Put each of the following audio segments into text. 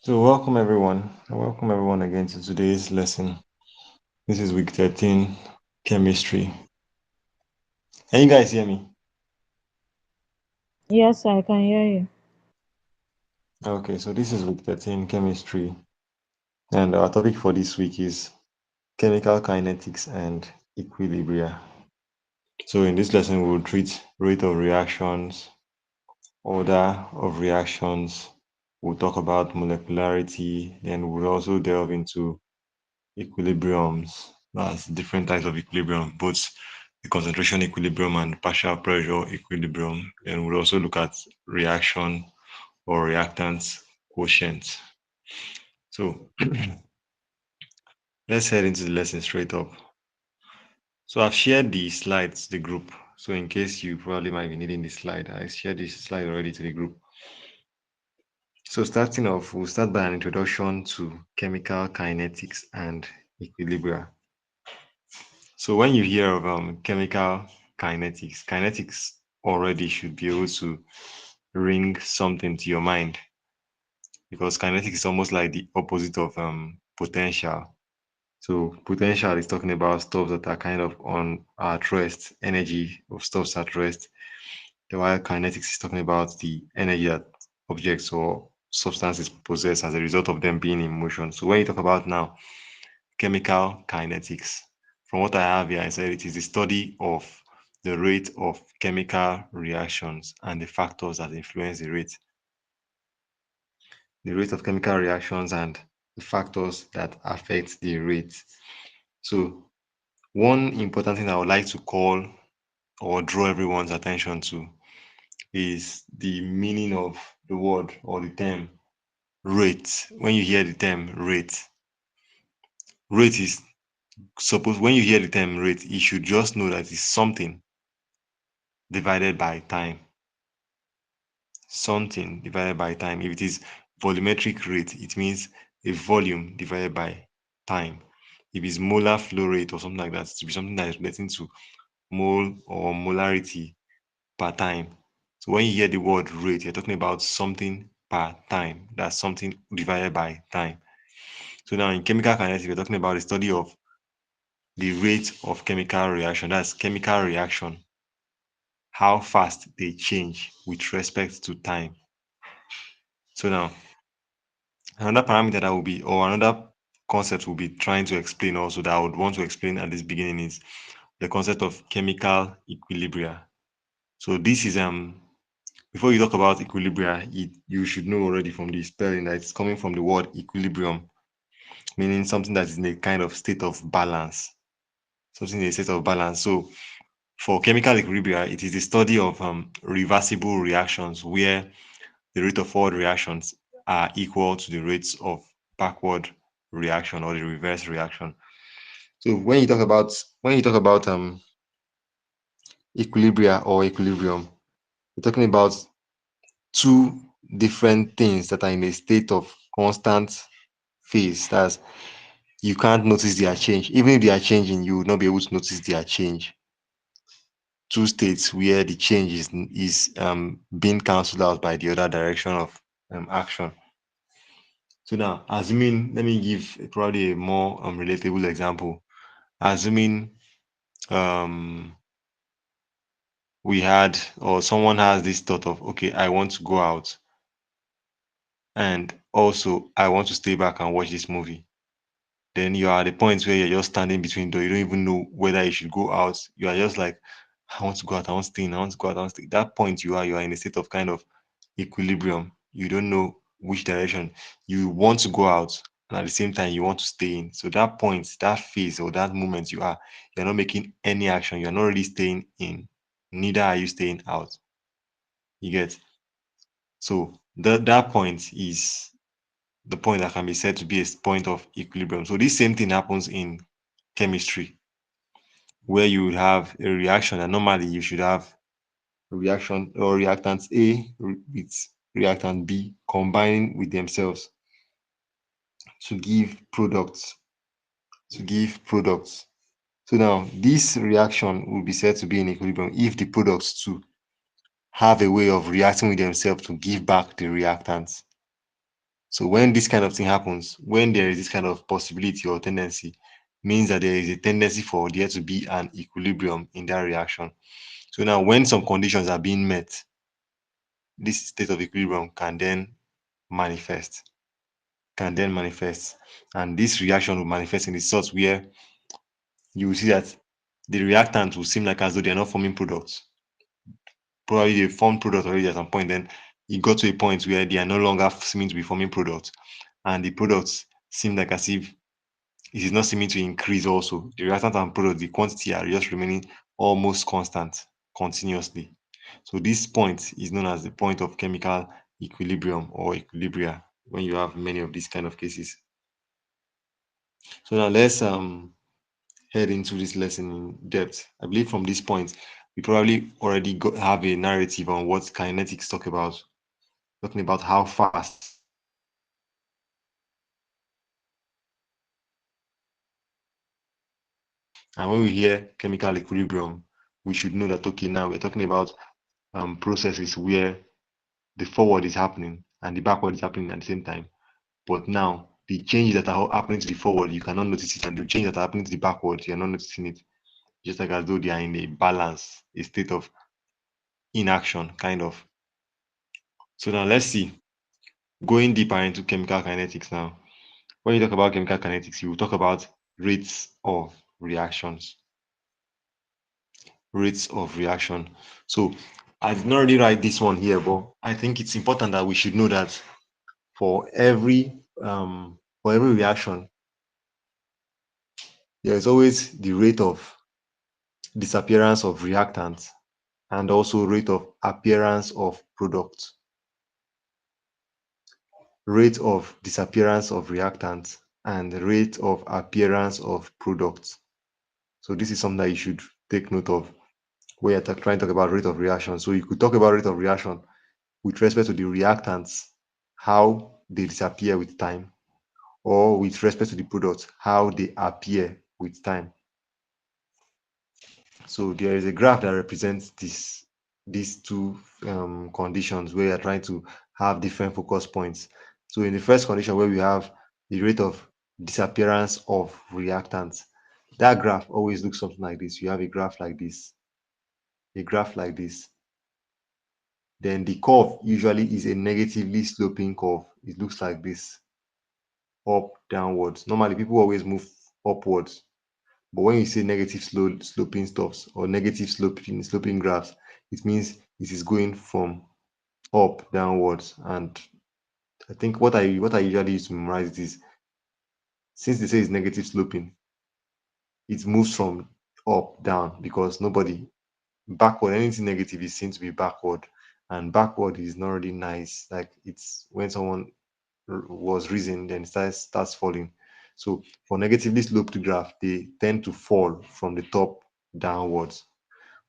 So, welcome everyone again to today's lesson. This is week 13, chemistry. Can you guys hear me? Yes, I can hear you. Okay, so this is week 13, chemistry, and our topic for this week is chemical kinetics and equilibria. So, in this lesson, we will treat rate of reactions, order of reactions, we'll talk about molecularity, then we'll also delve into equilibriums. That's different types of equilibrium, both the concentration equilibrium and partial pressure equilibrium. And we'll also look at reaction or reactance quotient. So let's head into the lesson straight up. So I've shared the slides to the group. So in case you probably might be needing this slide, I shared this slide already to the group. So starting off, we'll start by an introduction to chemical kinetics and equilibria. So when you hear of chemical kinetics, kinetics already should be able to ring something to your mind because kinetics is almost like the opposite of potential. So potential is talking about stuff that are kind of on at rest, energy of stuffs at rest. While kinetics is talking about the energy that objects or substances possess as a result of them being in motion. So when you talk about now chemical kinetics. From what I have here, I said it is the study of the rate of chemical reactions and the factors that influence the rate of chemical reactions and the factors that affect the rate. So, one important thing I would like to call or draw everyone's attention to is the meaning of the word or the term rate. When you hear the term rate, rate is suppose when you hear the term rate, you should just know that it's something divided by time. Something divided by time. If it is volumetric rate, it means a volume divided by time. If it's molar flow rate or something like that, to be something that is relating to mole or molarity per time. So when you hear the word rate, you're talking about something per time. That's something divided by time. So now in chemical kinetics, we're talking about the study of the rate of chemical reaction. That's chemical reaction, how fast they change with respect to time. So now another parameter that will be, or another concept we'll be trying to explain also that I would want to explain at this beginning is the concept of chemical equilibria. So this is before you talk about equilibria, you should know already from the spelling that it's coming from the word equilibrium, meaning something that is in a kind of state of balance. Something in a state of balance. So for chemical equilibria, it is the study of reversible reactions where the rate of forward reactions are equal to the rates of backward reaction or the reverse reaction. So when you talk about equilibria or equilibrium, you're talking about two different things that are in a state of constant phase. That's you can't notice their change. Even if they are changing, you will not be able to notice their change. Two states where the change is being cancelled out by the other direction of action. So now, assuming, let me give probably a more relatable example. Assuming um, we had or someone has this thought of, okay, I want to go out and also I want to stay back and watch this movie. Then you are at the point where you're just standing between door. You don't even know whether you should go out. You are just like, I want to go out, I want to stay in, I want to go out, I want to stay. That point you are in a state of kind of equilibrium. You don't know which direction you want to go out, and at the same time you want to stay in. So that point, that phase or that moment you're not making any action. You're not really staying in. Neither are you staying out. You get so that point is the point that can be said to be a point of equilibrium. So this same thing happens in chemistry, where you would have a reaction, and normally you should have reaction or reactant A with reactant B combining with themselves to give products. To give products. So now this reaction will be said to be in equilibrium if the products too have a way of reacting with themselves to give back the reactants. So when this kind of thing happens, when there is this kind of possibility or tendency, means that there is a tendency for there to be an equilibrium in that reaction. So now when some conditions are being met, this state of equilibrium manifest, can then manifest. And this reaction will manifest in the source where you will see that the reactant will seem like as though they are not forming products. Probably they formed product already at some point, then it got to a point where they are no longer seeming to be forming products. And the products seem like as if it is not seeming to increase also. The reactant and product, the quantity are just remaining almost constant continuously. So this point is known as the point of chemical equilibrium or equilibria when you have many of these kind of cases. So now let's head into this lesson in depth. I believe from this point, we probably already have a narrative on what kinetics talk about, talking about how fast and when we hear chemical equilibrium, we should know that okay, now we're talking about processes where the forward is happening and the backward is happening at the same time. But now the changes that are happening to the forward, you cannot notice it, and the changes that are happening to the backward, you're not noticing it. Just like as though they are in a balance, a state of inaction, kind of. So now let's see. Going deeper into chemical kinetics now. When you talk about chemical kinetics, you will talk about rates of reactions. Rates of reaction. So I did not really write this one here, but I think it's important that we should know that for every reaction, there is always the rate of disappearance of reactants and also rate of appearance of product. Rate of disappearance of reactants and rate of appearance of products. So this is something that you should take note of when you're trying to talk about rate of reaction. So you could talk about rate of reaction with respect to the reactants, how they disappear with time, or with respect to the products, how they appear with time. So there is a graph that represents these two conditions where you're trying to have different focus points. So in the first condition where we have the rate of disappearance of reactants, that graph always looks something like this. You have a graph like this, a graph like this. Then the curve usually is a negatively sloping curve. It looks like this, up, downwards. Normally, people always move upwards. But when you say negative sloping stuffs or negative sloping graphs, it means it is going from up downwards. And I think what I usually use to memorize it is, since they say it's negative sloping, it moves from up down because nobody backward, anything negative is seen to be backward, and backward is not really nice. Like it's when someone was risen, then starts falling. So for negatively sloped graph, they tend to fall from the top downwards,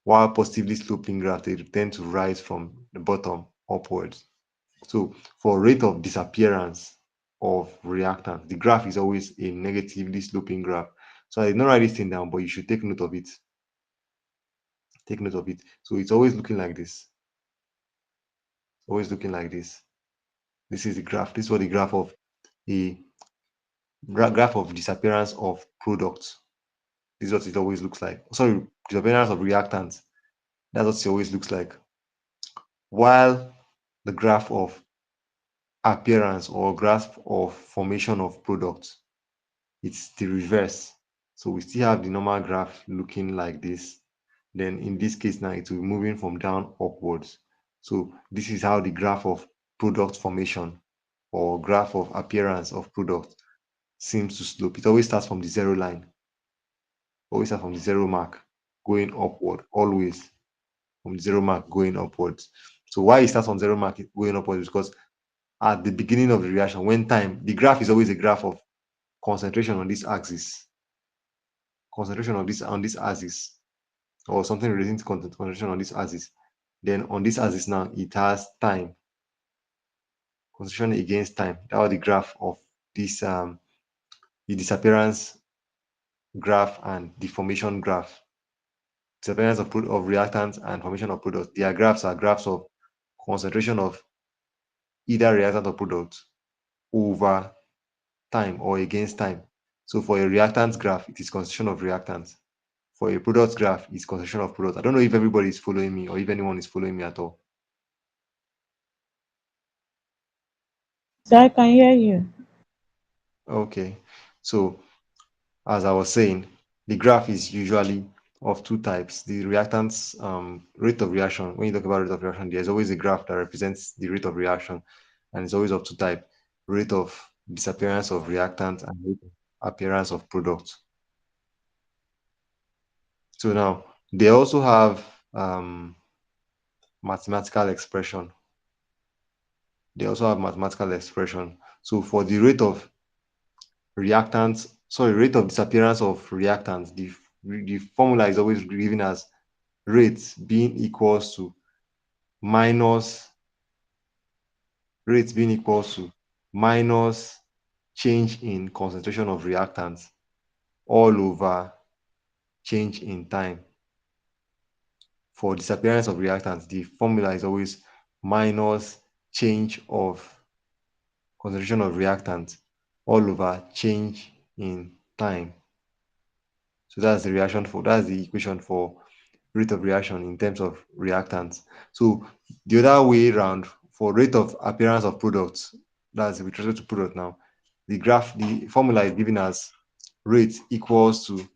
while positively sloping graph, they tend to rise from the bottom upwards. So for rate of disappearance of reactant, the graph is always a negatively sloping graph. So I did not write this thing down, but you should take note of it. Take note of it. So it's always looking like this. Always looking like this. This is the graph. This is what the graph of a graph of disappearance of products. This is what it always looks like. Sorry, disappearance of reactants. That's what it always looks like. While the graph of appearance or graph of formation of products, it's the reverse. So we still have the normal graph looking like this. Then in this case now, it will be moving from down upwards. So this is how the graph of product formation or graph of appearance of product seems to slope. It always starts from the zero line, always start from the zero mark, going upward, always from the zero mark going upwards. So why it starts from zero mark going upwards is because at the beginning of the reaction, when time, the graph is always a graph of concentration on this axis, concentration on this axis, or something relating to concentration on this axis. Then on this axis now, it has time, concentration against time. That was the graph of this the disappearance graph and the formation graph. Disappearance of reactants and formation of products. Their graphs are graphs of concentration of either reactant or product over time or against time. So for a reactant graph, it is concentration of reactants. For a product graph, it's concentration of product. I don't know if everybody is following me or if anyone is following me at all. So I can hear you. Okay. So as I was saying, the graph is usually of two types. The reactants rate of reaction. When you talk about rate of reaction, there's always a graph that represents the rate of reaction, and it's always of two types: rate of disappearance of reactant and rate of appearance of product. So now they also have mathematical expression. They also have mathematical expression. So for the rate of reactants, sorry, rate of disappearance of reactants, the formula is always given as rate being equals to minus rate being equals to minus change in concentration of reactants all over change in time. For disappearance of reactants, the formula is always minus change of concentration of reactants all over change in time. So that's the equation for rate of reaction in terms of reactants. So the other way around for rate of appearance of products, that's with respect to product now, the formula is given as rate equals to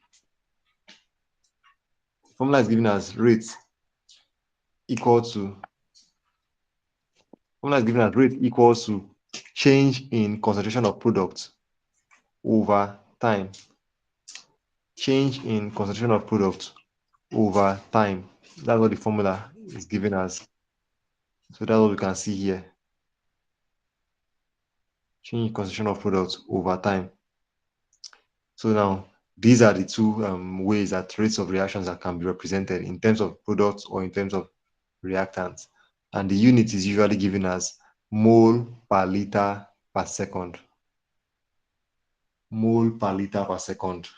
formula is given as rate equal to formula is given as rate equals to change in concentration of products over time. Change in concentration of products over time. That's what the formula is given as. So that's what we can see here. Change in concentration of products over time. So now these are the two ways that rates of reactions that can be represented in terms of products or in terms of reactants. And the unit is usually given as mole per liter per second. Mole per liter per second,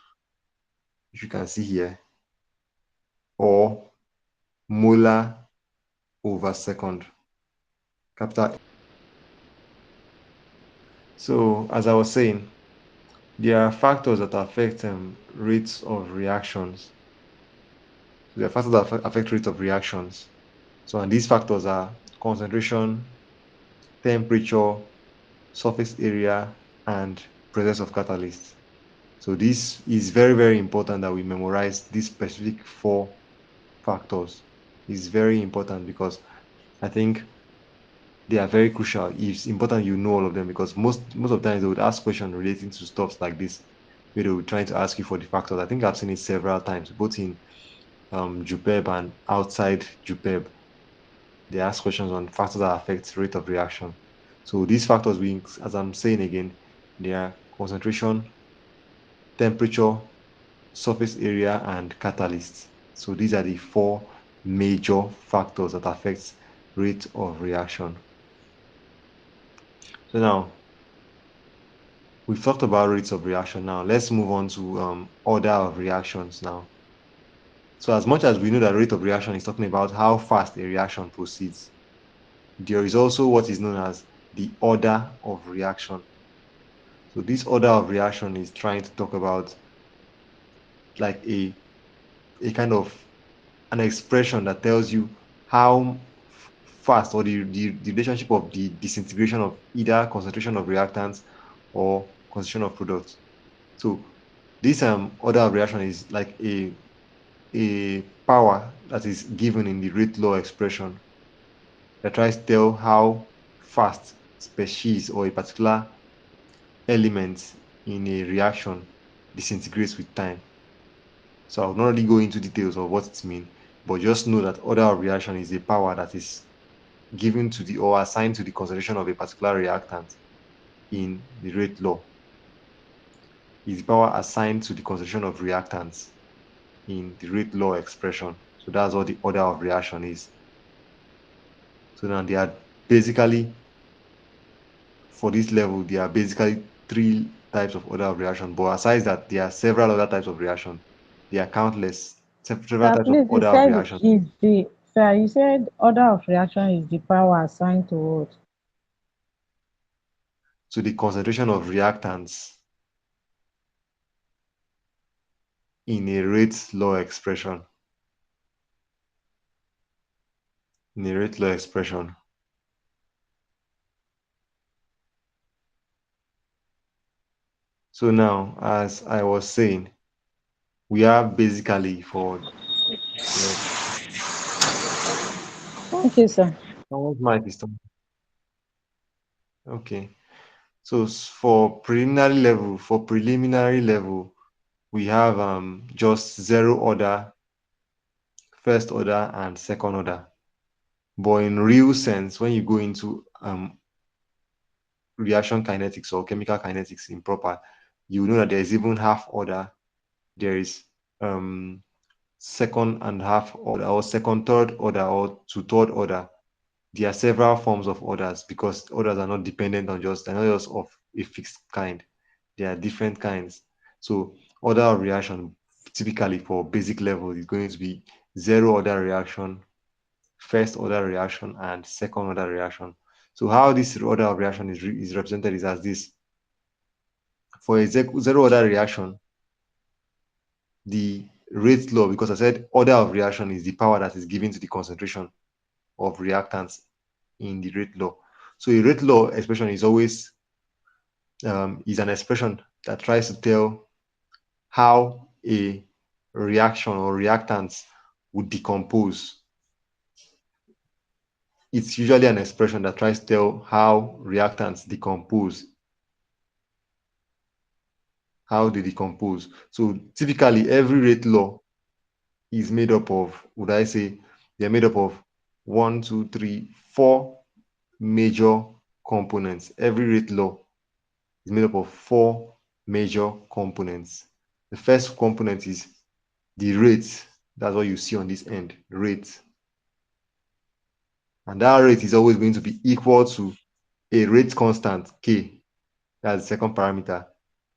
which you can see here, or molar over second. Capital. So as I was saying, there are factors that affect rates of reactions. So there are factors that affect rate of reactions. So and these factors are concentration, temperature, surface area, and presence of catalysts. So this is very, very important that we memorize these specific four factors. It's very important because I think they are very crucial. It's important you know all of them because most of the times they would ask questions relating to stuff like this, where they would try to ask you for the factors. I think I've seen it several times, both in JUPEB and outside JUPEB. They ask questions on factors that affect rate of reaction. So these factors, we, as I'm saying again, they are concentration, temperature, surface area, and catalysts. So these are the four major factors that affect rate of reaction. So now we've talked about rates of reaction. Now let's move on to order of reactions now. So as much as we know that rate of reaction is talking about how fast a reaction proceeds, there is also what is known as the order of reaction. So this order of reaction is trying to talk about like a kind of an expression that tells you how fast or the relationship of the disintegration of either concentration of reactants or concentration of products. So this order of reaction is like a power that is given in the rate law expression that tries to tell how fast species or a particular element in a reaction disintegrates with time. So I'll not really go into details of what it means, but just know that order of reaction is a power that is given to the or assigned to the concentration of a particular reactant in the rate law. Is the power assigned to the concentration of reactants in the rate law expression. So that's what the order of reaction is. So now they are basically for this level, there are basically three types of order of reaction. But aside that, there are several other types of reaction. There are countless several Sir, types of please, you order of said reaction. is the sir, you said order of reaction is the power assigned to what? to the concentration of reactants in a rate law expression. In a rate law expression. So now, as I was saying, we have basically for the Thank you, sir. someone's mic is okay. So for preliminary level, we have just zero order, first order, and second order. But in real sense, when you go into reaction kinetics or chemical kinetics in proper, you know that there is even half order, there is um second and half order, or second, third order, or to third order. There are several forms of orders because orders are not dependent on just, they're not just of a fixed kind. There are different kinds. So order of reaction typically for basic level is going to be zero order reaction, first order reaction, and second order reaction. So how this order of reaction is represented is as this. For a zero order reaction, the rate law, because I said order of reaction is the power that is given to the concentration of reactants in the rate law. So a rate law expression is always is an expression that tries to tell how a reaction or reactants would decompose. It's usually an expression that tries to tell how reactants decompose, how they decompose. So typically every rate law is made up of, would I say, they're made up of one, two, three, four major components. Every rate law is made up of four major components. The first component is the rate. That's what you see on this end, rate. And that rate is always going to be equal to a rate constant, K. That's the second parameter,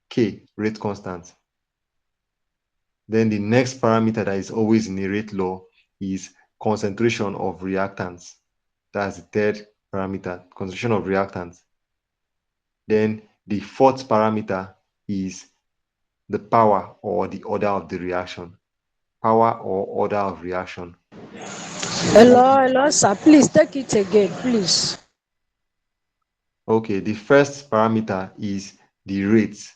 K, rate constant. Then the next parameter that is always in a rate law is concentration of reactants. That's the third parameter, concentration of reactants. Then the fourth parameter is the power or the order of the reaction. Power or order of reaction. So Hello, hello, sir. Please take it again, please. okay, the first parameter is the rate.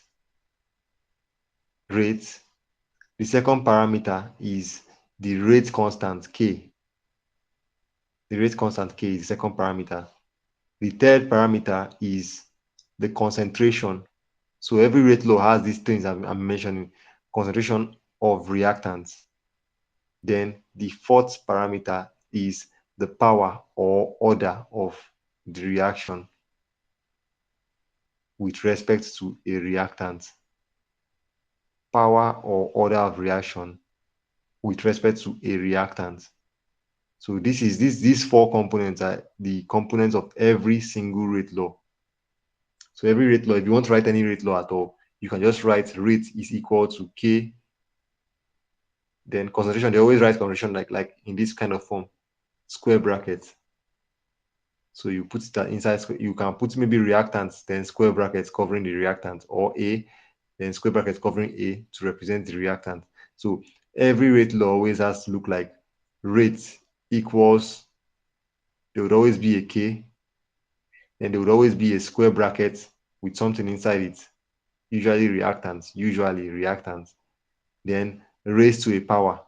The second parameter is the rate constant K. The rate constant K is the second parameter. The third parameter is the concentration. So every rate law has these things I'm mentioning, concentration of reactants. Then the fourth parameter is the power or order of the reaction with respect to a reactant. Power or order of reaction with respect to a reactant. So these four components are the components of every single rate law. So every rate law, if you want to write any rate law at all, you can just write rate is equal to K. Then concentration, they always write concentration like in this kind of form, square brackets. So you put that inside, you can put maybe reactants, then square brackets covering the reactant, or A, then square brackets covering A to represent the reactant. So every rate law always has to look like rate equals, there would always be a K, and there would always be a square bracket with something inside it, usually reactants, then raised to a power.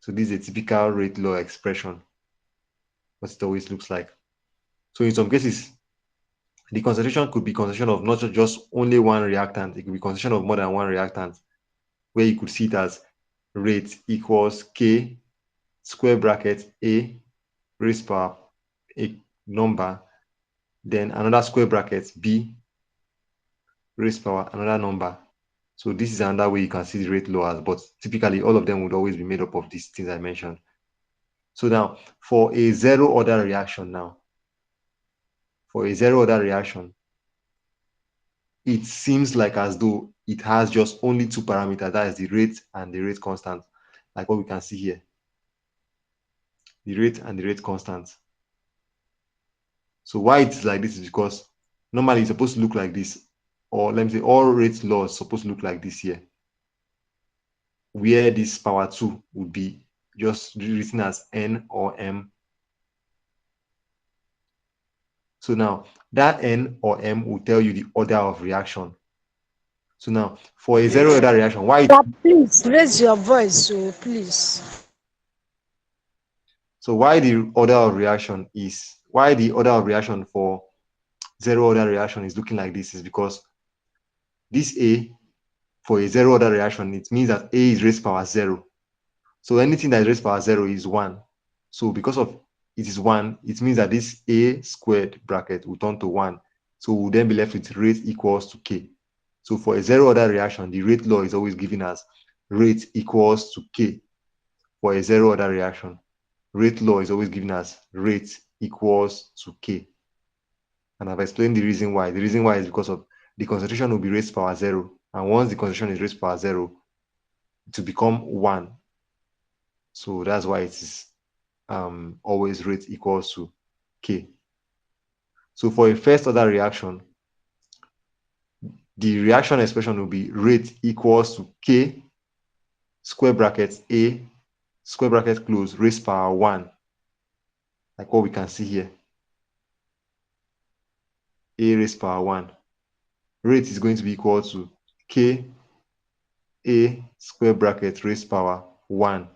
So this is a typical rate law expression, what it always looks like. So in some cases, the concentration could be concentration of not just only one reactant, it could be concentration of more than one reactant, where you could see it as rate equals K square bracket A raised power a number, then another square bracket B raised power another number. So this is another way you can see the rate law as, but typically all of them would always be made up of these things I mentioned. So now for a zero order reaction it seems like as though it has just only two parameters, that is the rate and the rate constant, like what we can see here, the rate and the rate constant. So why it's like this is because Normally, it's supposed to look like this, or let me say, all rate laws supposed to look like this here, where this power 2 would be just written as N or M. So now that N or M will tell you the order of reaction. So now for a zero order reaction, Sir, please raise your voice, so please. why the order of reaction for zero order reaction is looking like this is because this A, for a zero order reaction, it means that A is raised power 0. So anything that is raised power 0 is 1. So because of it is 1, it means that this A squared bracket will turn to 1. So we'll then be left with rate equals to K. So for a zero order reaction, the rate law is always given as rate equals to K. For a zero order reaction, rate law is always given as rate equals to K. And I've explained the reason why. The reason why is because of the concentration will be raised power 0. And once the concentration is raised power 0, it will become 1. So that's why it is always rate equals to K. So for a first order reaction, the reaction expression will be rate equals to K square bracket A square bracket close raised power 1, like what we can see here. A raised power 1. Rate is going to be equal to K A square bracket raised power 1.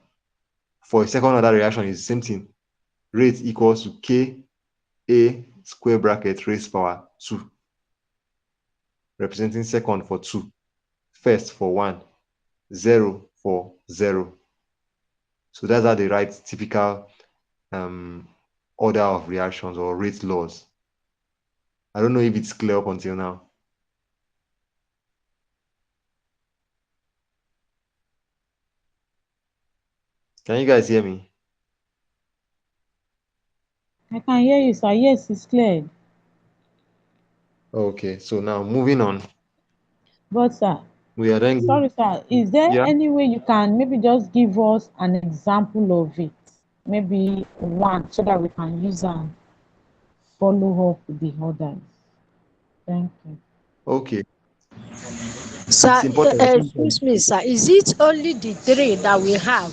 For a second order reaction, it's the same thing. Rate equals to K A square bracket raised power 2, representing second for 2, first for 1, 0 for 0. So that's how they write typical order of reactions or rate laws. I don't know if it's clear up until now. Can you guys hear me? I can hear you, sir. Yes, it's clear. Okay, so now moving on. But sir, We are then sorry, sir. Is there yeah. any way you can maybe just give us an example of it? Maybe one, so that we can use and follow up with the others. Thank you. Okay, Sir, it's important. excuse me, sir. Is it only the three that we have?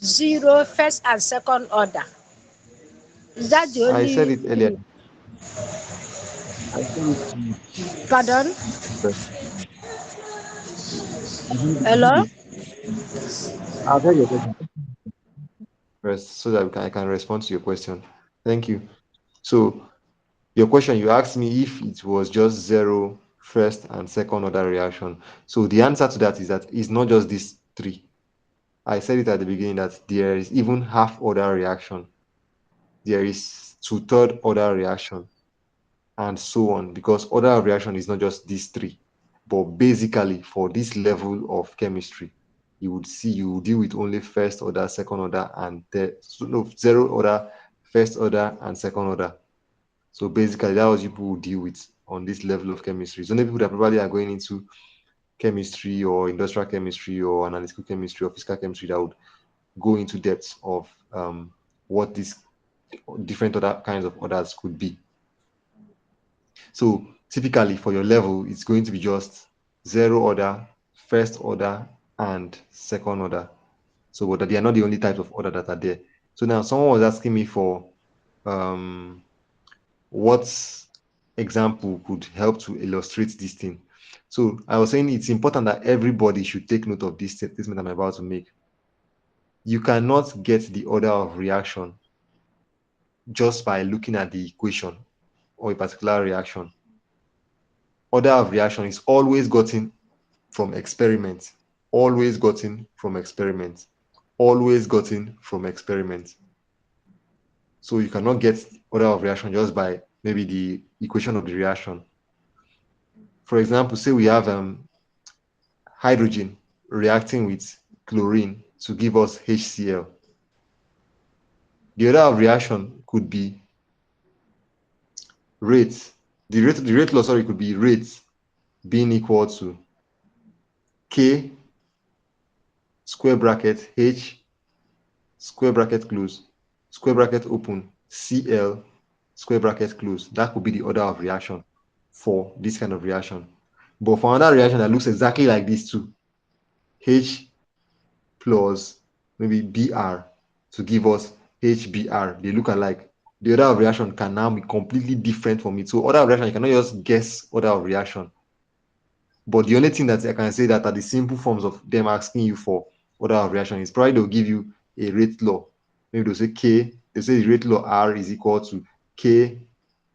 Zero, first and second order. Is that the I said only it earlier. three? I said it Pardon? first. Hello? I've heard your question first so that I can respond to your question. Thank you. So your question, you asked me if it was just zero first and second order reaction. So the answer to that is that it's not just these three. I said it at the beginning that there is even half order reaction. There is two-third order reaction and so on, because order of reaction is not just these three. But basically, for this level of chemistry, you would see you deal with only first order, second order, and so no, zero order, first order, and second order. So basically, that was people would deal with on this level of chemistry. It's only people that probably are going into chemistry or industrial chemistry or analytical chemistry or physical chemistry that would go into depth of what these different other kinds of orders could be. So typically for your level, it's going to be just zero order, first order, and second order. So but they are not the only types of order that are there. So now someone was asking me for what example could help to illustrate this thing. So I was saying it's important that everybody should take note of this statement I'm about to make. You cannot get the order of reaction just by looking at the equation or a particular reaction. Order of reaction is always gotten from experiments, always gotten from experiments, always gotten from experiments. So you cannot get order of reaction just by maybe the equation of the reaction. For example, say we have hydrogen reacting with chlorine to give us HCl. The order of reaction could be rate. The rate law, sorry, could be rate being equal to K square bracket H square bracket close square bracket open Cl square bracket close. That could be the order of reaction. for this kind of reaction. But for another reaction that looks exactly like this too, H plus maybe Br to give us HBr, they look alike. The order of reaction can now be completely different from it. So order of reaction, you cannot just guess order of reaction. But the only thing that I can say that are the simple forms of them asking you for order of reaction is probably they'll give you a rate law. Maybe they'll say they'll say the rate law R is equal to K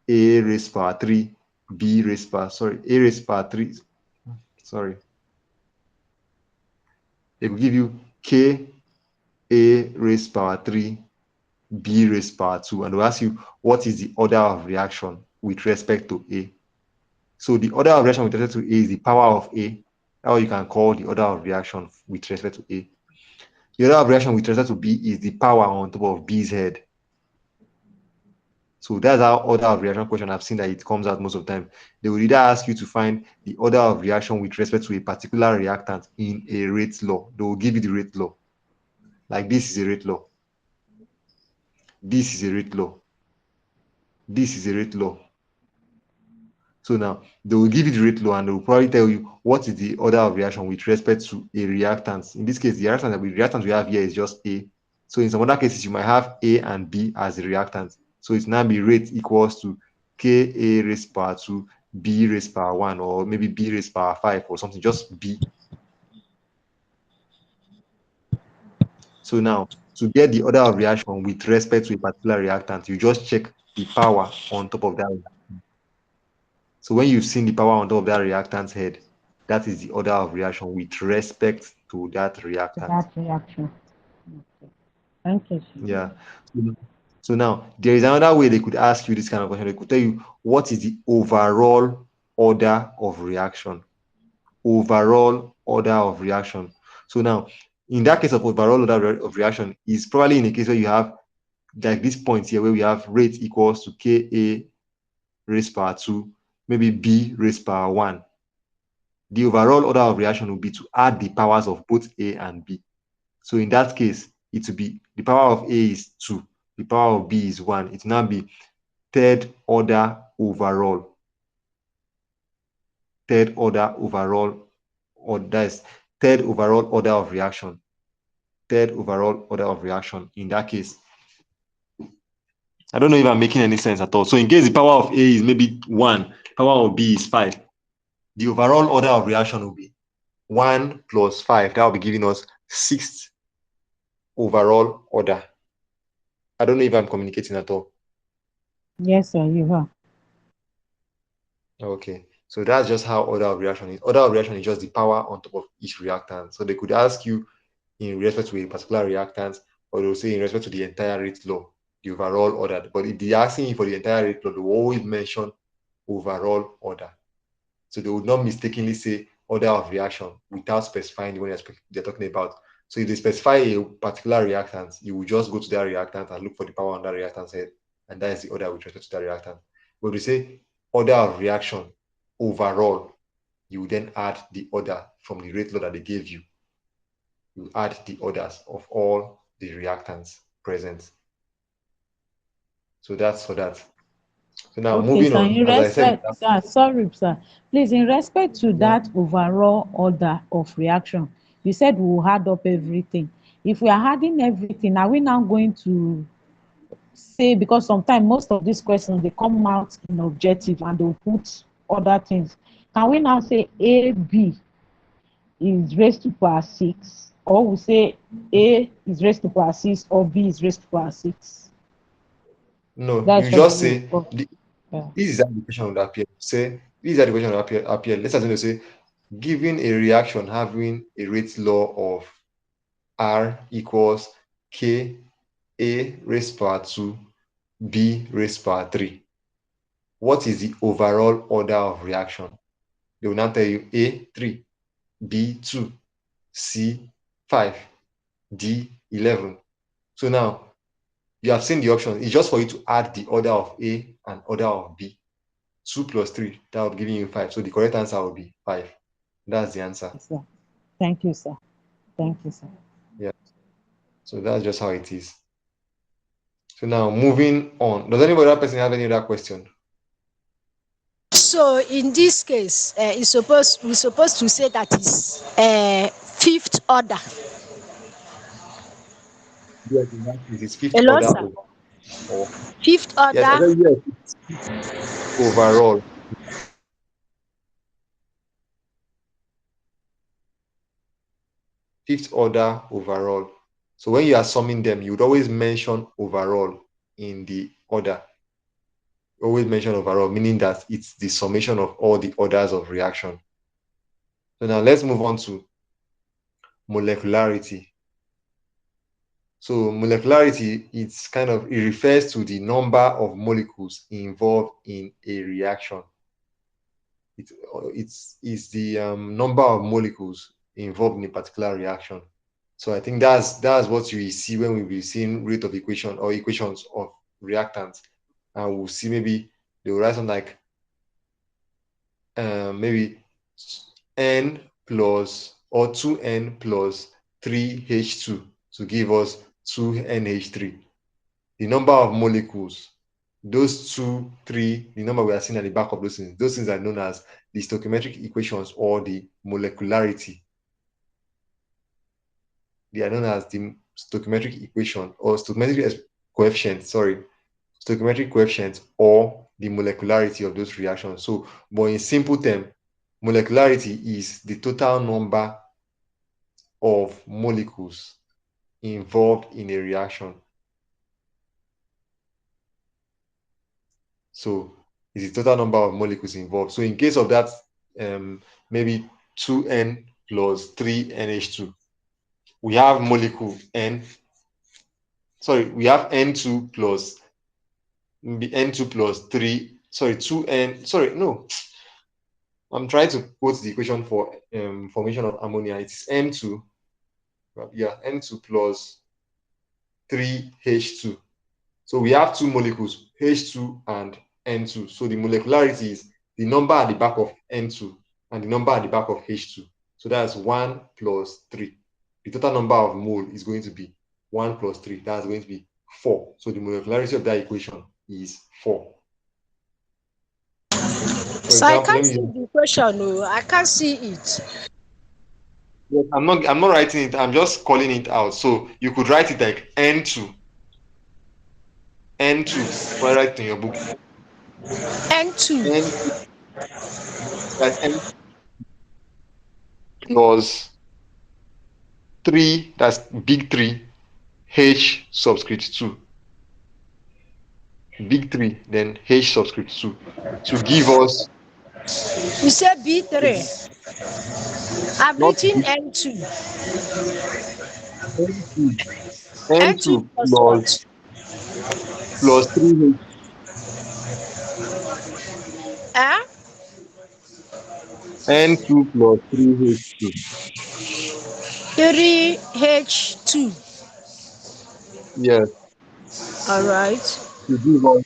A raised power 3, B raised power, sorry, A raised power 3, sorry. They will give you K A raised power 3, B raised power 2, and they'll ask you what is the order of reaction with respect to A. So the order of reaction with respect to A is the power of A. That's what you can call the order of reaction with respect to A. The order of reaction with respect to B is the power on top of B's head. So that's how order of reaction question I've seen that it comes out most of the time. They will either ask you to find the order of reaction with respect to a particular reactant in a rate law. They will give you the rate law. Like this is a rate law. This is a rate law. This is a rate law. So now they will give you the rate law and they will probably tell you what is the order of reaction with respect to a reactant. In this case, the reactant we have here is just A. So in some other cases, you might have A and B as the reactants. So it's now be rate equals to Ka raised power 2, B raised power 1, or maybe B raised power 5 or something, just B. So now to get the order of reaction with respect to a particular reactant, you just check the power on top of that. So when you've seen the power on top of that reactant's head, that is the order of reaction with respect to that To reactant. that reaction. Okay. Thank you, sir. Yeah. So so now there is another way they could ask you this kind of question. They could tell you what is the overall order of reaction. Overall order of reaction. So now in that case of overall order of reaction is probably in a case where you have like this point here where we have rate equals to Ka raised power 2, maybe B raised power 1. The overall order of reaction will be to add the powers of both A and B. So in that case, it will be the power of A is 2, the power of B is 1. It will now be third order overall. Third order overall, or that's third overall order of reaction. Third overall order of reaction in that case. I don't know if I'm making any sense at all. So in case the power of A is maybe 1, power of B is 5, the overall order of reaction will be 1 plus 5. That will be giving us sixth overall order. I don't know if I'm communicating at all. Yes, sir, you are. Okay, so that's just how order of reaction is. Order of reaction is just the power on top of each reactant. So they could ask you in respect to a particular reactant, or they'll say in respect to the entire rate law, the overall order. But if they're asking you for the entire rate law, they will always mention overall order. So they would not mistakenly say order of reaction without specifying the one they're talking about. So if they specify a particular reactant, you will just go to that reactant and look for the power on that reactant's head, and that is the order with respect to that reactant. But we say order of reaction overall, you will then add the order from the rate law that they gave you. You add the orders of all the reactants present. So that's for that. So now Okay, moving sir. on, In as I said, respect, sir, sorry, sir. Please, in respect to yeah, that overall order of reaction, you said we will add up everything. If we are adding everything, are we now going to say, because sometimes most of these questions they come out in objective and they'll put other things. Can we now say AB is raised to power 6? Or we say A is raised to power 6 or B is raised to power 6? no, you That's what I just will. say Oh, the, yeah. this is how the question would appear. Say this is how the question would appear. Let's assume they say, given a reaction having a rate law of R equals K A raised power 2 B raised power 3. What is the overall order of reaction? They will now tell you A 3, B 2, C 5, D 11. So now you have seen the option. It's just for you to add the order of A and order of B. 2 plus 3, that will be giving you 5. So the correct answer will be 5. That's the answer. Yes, sir. Thank you, sir. Thank you, sir. Yeah. So that's just how it is. So now moving on. Does anybody other person have any other question? So in this case, we supposed to say that is fifth order. Yes, in that case, it's fifth Hello, order sir. or Fifth yes, I order. said yes, it's overall. Fifth order overall. So when you are summing them, you would always mention overall in the order. Always mention overall, meaning that it's the summation of all the orders of reaction. So now let's move on to molecularity. So molecularity, it refers to the number of molecules involved in a reaction. It's the number of molecules involved in a particular reaction. So I think that's what you see when we be seeing rate of equation or equations of reactants, and we'll see maybe they will write something like maybe n plus or 2n plus 3H2 to give us 2NH3. The number of molecules, those two, three, the number we are seeing at the back of those things are known as the stoichiometric equations or the molecularity. They are known as the stoichiometric equation or stoichiometric coefficient, sorry, stoichiometric coefficient or the molecularity of those reactions. So, but in simple term, molecularity is the total number of molecules involved in a reaction. So it's the total number of molecules involved. So in case of that, maybe 2n plus 3NH2, we have molecule n. Sorry, we have n2 plus maybe n2 plus 3. Sorry, 2n. Sorry, no. I'm trying to quote the equation for formation of ammonia. It's n2. Yeah, n2 plus 3H2. So we have two molecules, H2 and N2. So the molecularity is the number at the back of N2 and the number at the back of H2. So that's 1 plus 3. The total number of mole is going to be 1 plus 3. That's going to be 4. So the molecularity of that equation is 4. For So I example, can't let see me. the question. Oh, I can't see it. Yes, I'm not writing it. I'm just calling it out. So you could write it like N2. N2. Write it in your book. N2. N2. That's N plus 3, that's big 3, H subscript 2. Big 3, then H subscript 2. To give us, You say B3. I've not written big N2. N2, N2 N2 plus what? plus 3H, Eh? N2 plus 3H2. 3H2. Yes, All right. to give us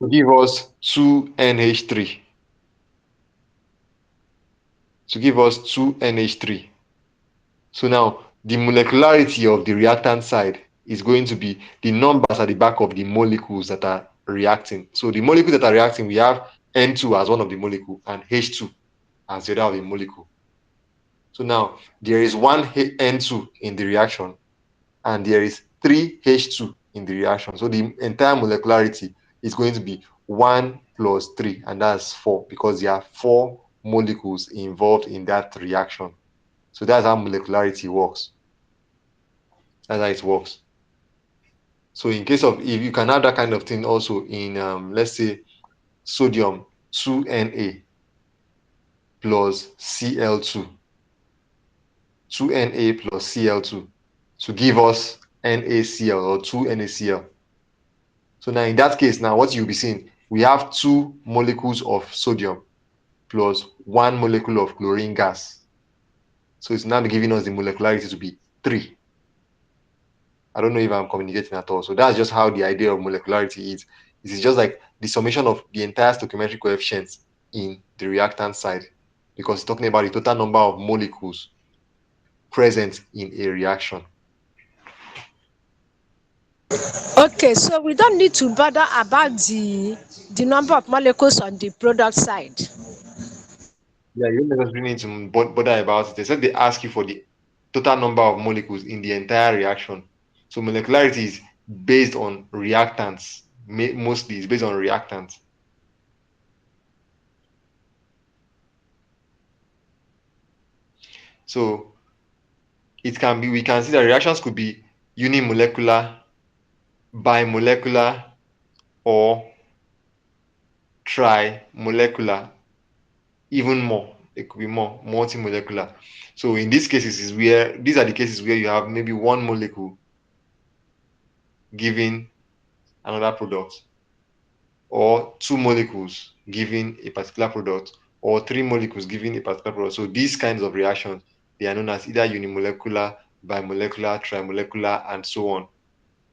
to give us 2NH3. To give us 2NH3. So now the molecularity of the reactant side is going to be the numbers at the back of the molecules that are reacting. So the molecules that are reacting, we have N2 as one of the molecule and H2 as the other of the molecule. So now there is one N2 in the reaction and there is 3H2 in the reaction. So the entire molecularity is going to be 1 plus 3, and that's 4 because there are 4 molecules involved in that reaction. So that's how molecularity works. That's how it works. So in case of, if you can have that kind of thing also in, let's say, sodium 2Na plus Cl2, 2Na plus Cl2 to give us NaCl or 2NaCl. So now in that case, now what you'll be seeing, we have 2 molecules of sodium plus 1 molecule of chlorine gas. So it's now giving us the molecularity to be 3. I don't know if I'm communicating at all. So that's just how the idea of molecularity is. It is just like the summation of the entire stoichiometric coefficients in the reactant side, because it's talking about the total number of molecules present in a reaction. Okay, so we don't need to bother about the number of molecules on the product side. Yeah, you don't necessarily need to bother about it. Except they ask you for the total number of molecules in the entire reaction. So molecularity is based on reactants. Mostly, it's based on reactants. So it can be, we can see that reactions could be unimolecular, bimolecular, or trimolecular, even more. It could be more multimolecular. So in these cases is where these are the cases where you have maybe one molecule giving another product, or two molecules giving a particular product, or three molecules giving a particular product. So these kinds of reactions, they are known as either unimolecular, bimolecular, trimolecular, and so on.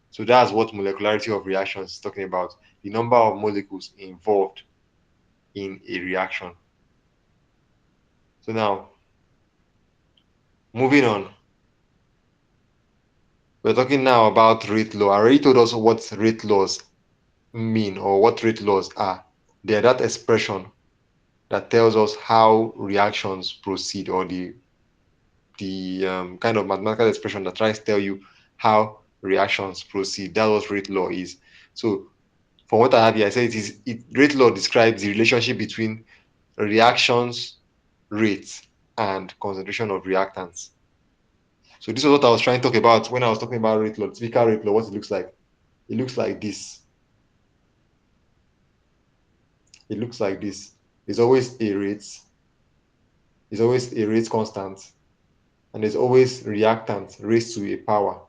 So that's what molecularity of reactions is talking about, the number of molecules involved in a reaction. So now, moving on, we're talking now about rate law. I already told us what rate laws mean or what rate laws are. They are that expression that tells us how reactions proceed, or the kind of mathematical expression that tries to tell you how reactions proceed. That's what rate law is. So from what I have here, I said rate law describes the relationship between reactions rates and concentration of reactants. So this is what I was trying to talk about when I was talking about rate law, typical rate law, what it looks like. It looks like this. It looks like this. There's always a rate, there's always a rate constant, and there's always reactant raised to a power.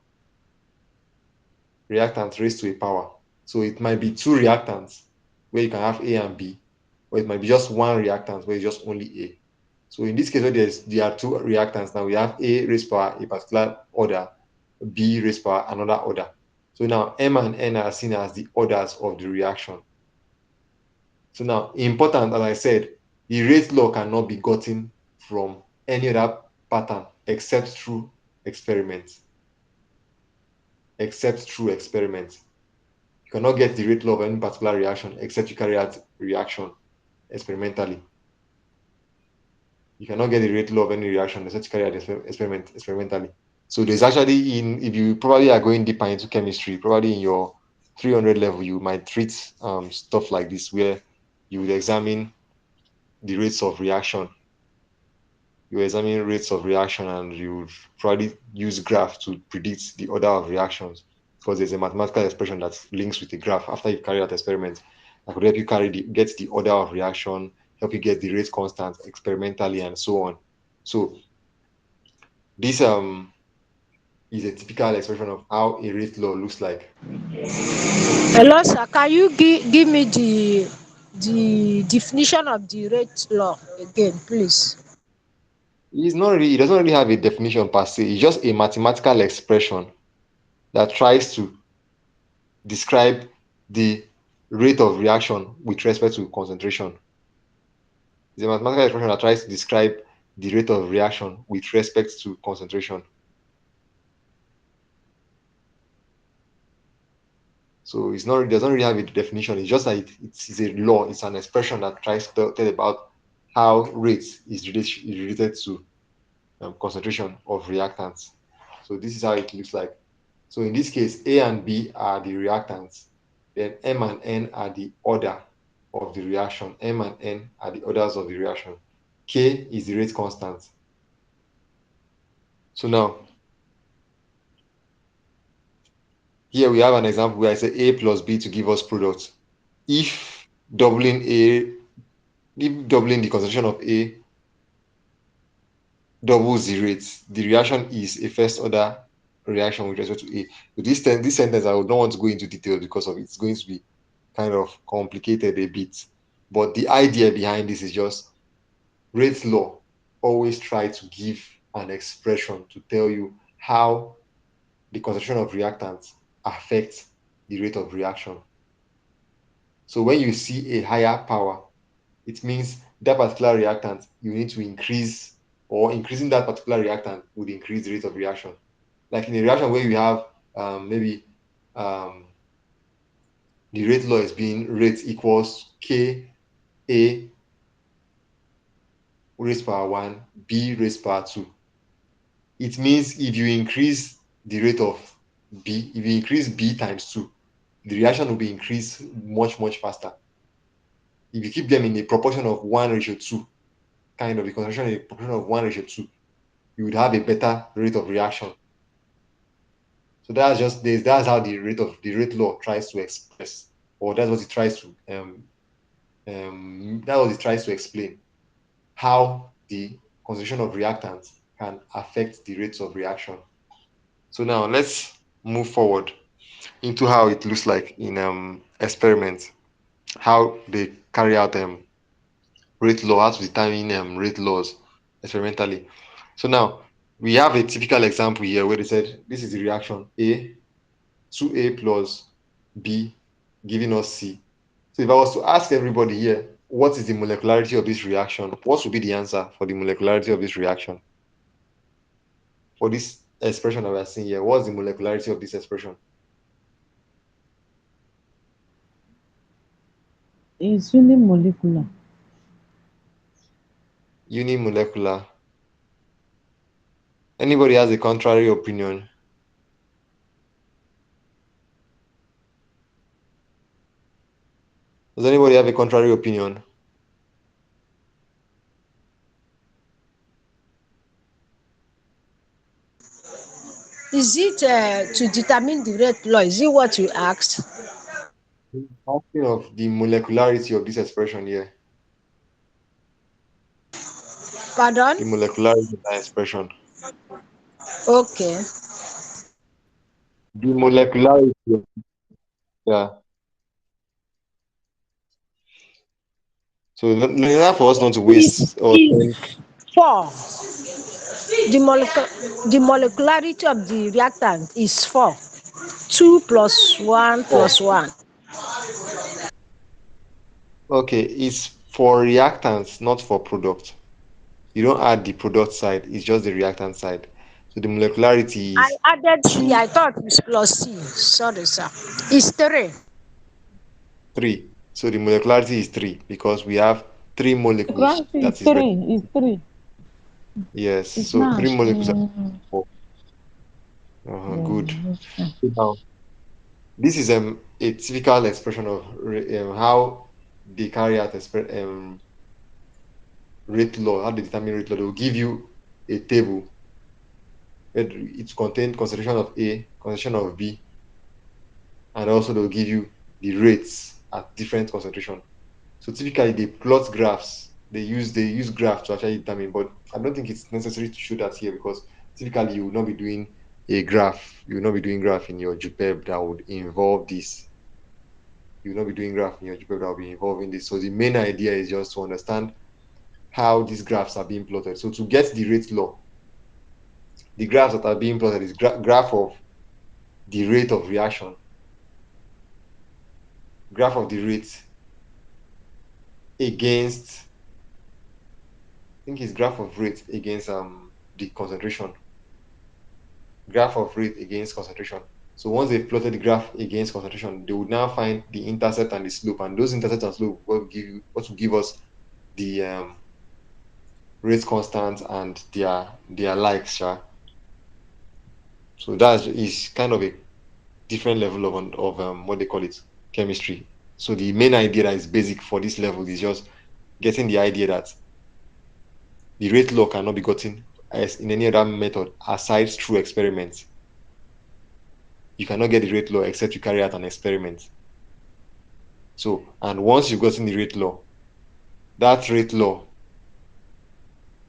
Reactants raised to a power. So it might be two reactants where you can have A and B, or it might be just one reactant where it's just only A. So in this case, where there are two reactants, now we have A raised power a particular order, B raised power another order. So now M and N are seen as the orders of the reaction. So now, important, as I said, the rate law cannot be gotten from any other pattern except through experiments. Except through experiments. You cannot get the rate law of any particular reaction except you carry out reaction experimentally. You cannot get the rate law of any reaction except you carry out experiment experimentally. So there's actually if you probably are going deeper into chemistry, probably in your 300 level, you might treat stuff like this where you would examine the rates of reaction. You examine rates of reaction and you would probably use graph to predict the order of reactions, because there's a mathematical expression that links with the graph after you carry out experiments that could help you get the order of reaction, help you get the rate constant experimentally, and so on. So this is a typical expression of how a rate law looks like. Hello, sir. Can you give me the definition of the rate law again, please? It doesn't really have a definition per se. It's just a mathematical expression that tries to describe the rate of reaction with respect to concentration. It's a mathematical expression that tries to describe the rate of reaction with respect to concentration. So it doesn't really have a definition. It's just that it's a law. It's an expression that tries to tell about how rate is related to concentration of reactants. So this is how it looks like. So in this case, A and B are the reactants. Then M and N are the order of the reaction. M and N are the orders of the reaction. K is the rate constant. So now, here we have an example where I say A plus B to give us product. If doubling A, if doubling the concentration of A doubles the rate, the reaction is a first order reaction with respect to A. So this sentence, I would not want to go into detail because of it's going to be kind of complicated a bit. But the idea behind this is just rate law always try to give an expression to tell you how the concentration of reactants affects the rate of reaction. So when you see a higher power, it means that particular reactant you need to increase, or increasing that particular reactant would increase the rate of reaction. Like in a reaction where you have maybe the rate law is being rate equals K A raised power 1, B raised power 2. It means if you increase the rate of B, if you increase B times 2, the reaction will be increased much, much faster. If you keep them in a proportion of 1:2, kind of a concentration in a proportion of 1:2, you would have a better rate of reaction. So that's just this. That's how the rate law tries to express, or that's what it tries to that's what it tries to explain how the concentration of reactants can affect the rates of reaction. So now let's move forward into how it looks like in experiments, how they carry out rate law, how to determine rate laws experimentally. So now we have a typical example here where they said this is the reaction A, 2A plus B giving us C. So if I was to ask everybody here, what is the molecularity of this reaction? What would be the answer for the molecularity of this reaction? For this expression that we are seeing here, what's the molecularity of this expression? It's unimolecular. Unimolecular. Anybody has a contrary opinion? Does anybody have a contrary opinion? Is it to determine the rate law? Is it what you asked? Asking of the molecularity of this expression here. Pardon? The molecularity of that expression. Okay. The molecularity. Yeah. So in order for us not to Is waste or is spend, 4. The molecularity of the reactant is 4. 2 plus 1 oh, plus 1. okay, it's for reactants, not for product. You don't add the product side, it's just the reactant side. So the molecularity I is added C. two, I thought it's plus C. Sorry, sir. It's 3. 3. So the molecularity is 3 because we have 3 molecules. Molecularity is That is the 3. It's 3. yes. It's So not. 3 molecules are 4. Good. Yeah, okay. So now, this is a typical expression of how they carry out rate law, how they determine rate law. They will give you a table. It contains concentration of A, concentration of B, and also they'll give you the rates at different concentration. So typically they plot graphs. They use graph to actually determine, but I don't think it's necessary to show that here because typically you will not be doing a graph. You will not be doing graph in your JUPEB that would involve this. You will not be doing graph in your JUPEB that will be involving this. So the main idea is just to understand how these graphs are being plotted. So to get the rate law, the graphs that are being plotted is graph of the rate of reaction, graph of the rate against, I think it's graph of rate against the concentration, graph of rate against concentration. So once they've plotted the graph against concentration, they would now find the intercept and the slope, and those intercept and slope what will give us the rate constant and their likes, sure. So that is kind of a different level of what they call it, chemistry. So the main idea that is basic for this level is just getting the idea that the rate law cannot be gotten as in any other method aside through experiments. You cannot get the rate law except you carry out an experiment. So, and once you've gotten the rate law, that rate law,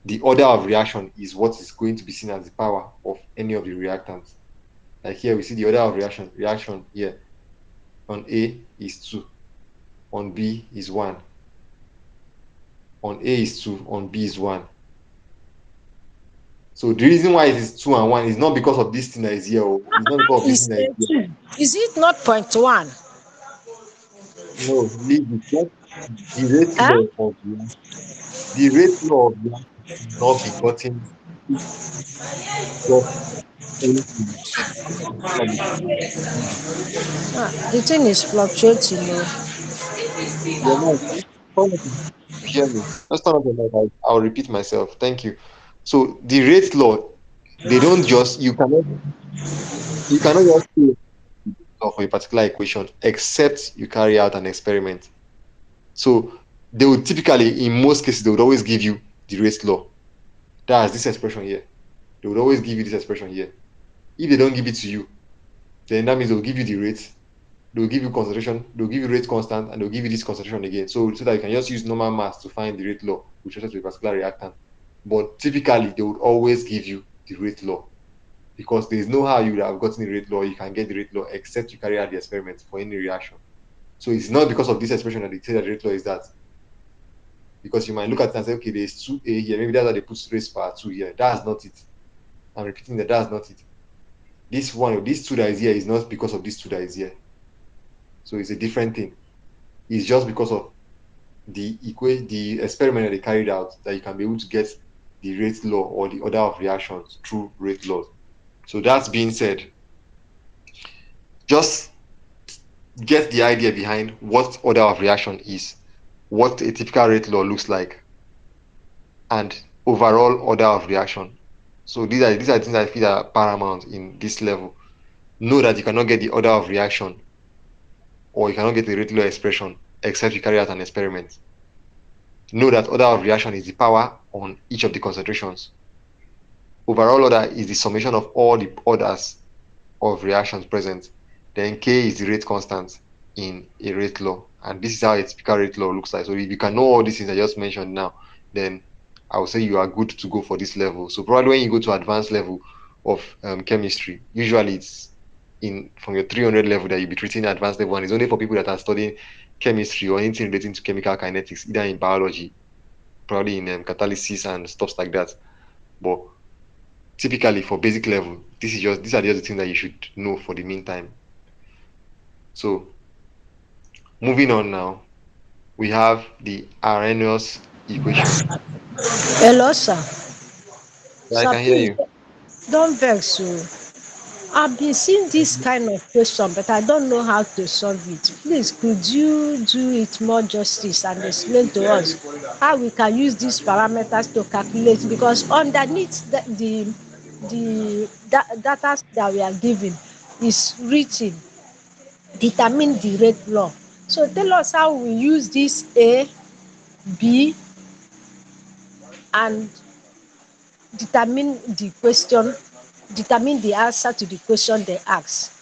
the order of reaction is what is going to be seen as the power of any of the reactants. Like here, we see the order of reaction here on A is 2, on B is 1, on A is 2, on B is 1. So the reason why it is 2 and 1 is not because of this thing that is here. It's not because of this thing Is that is here. 2. Is it not point 1? No, leave it. Just the rate Huh? law of the rate law of reaction cannot be gotten. just anything. Like, The thing is fluctuating. Oh. your mic, turn up your mic. You hear me? Let's turn up your mic. I'll repeat myself. Thank you. So the rate law, they don't just you cannot just say law for a particular equation except you carry out an experiment. So they would typically, in most cases, they would always give you the rate law. That's this expression here. They would always give you this expression here. If they don't give it to you, then that means they'll give you the rate, they'll give you concentration, they'll give you rate constant, and they'll give you this concentration again. So that you can just use normal math to find the rate law with respect to a particular reactant. But typically, they would always give you the rate law because there's no how you would have gotten the rate law, you can get the rate law except you carry out the experiment for any reaction. So it's not because of this expression that they say that the rate law is that. Because you might look at it and say, okay, there's 2a here, maybe that's why they put raised power 2 here. That's not it. I'm repeating that that's not it. This 2 that is here is not because of this 2 that is here. So it's a different thing. It's just because of the experiment that they carried out that you can be able to get the rate law or the order of reactions through rate laws. So that's being said, just get the idea behind what order of reaction is, what a typical rate law looks like, and overall order of reaction. So these are things I feel are paramount in this level. Know that you cannot get the order of reaction or you cannot get the rate law expression except you carry out an experiment. Know that order of reaction is the power on each of the concentrations. Overall order is the summation of all the orders of reactions present. Then K is the rate constant in a rate law. And this is how a typical rate law looks like. So if you can know all these things I just mentioned now, then I would say you are good to go for this level. So probably when you go to advanced level of chemistry, usually it's in from your 300 level that you'll be treating advanced level, and it's only for people that are studying chemistry or anything relating to chemical kinetics, either in biology, probably in catalysis and stuff like that. But typically for basic level, these are just the things that you should know for the meantime. So moving on now, we have the Arrhenius equation. Hello, sir. I Sir, can hear please you. don't vex. So I've been seeing this kind of question, but I don't know how to solve it. Please, could you do it more justice and explain to us how we can use these parameters to calculate? Because underneath the data that we are given is written, determine the rate law. So tell us how we use this A, B, and determine the question, determine the answer to the question they ask.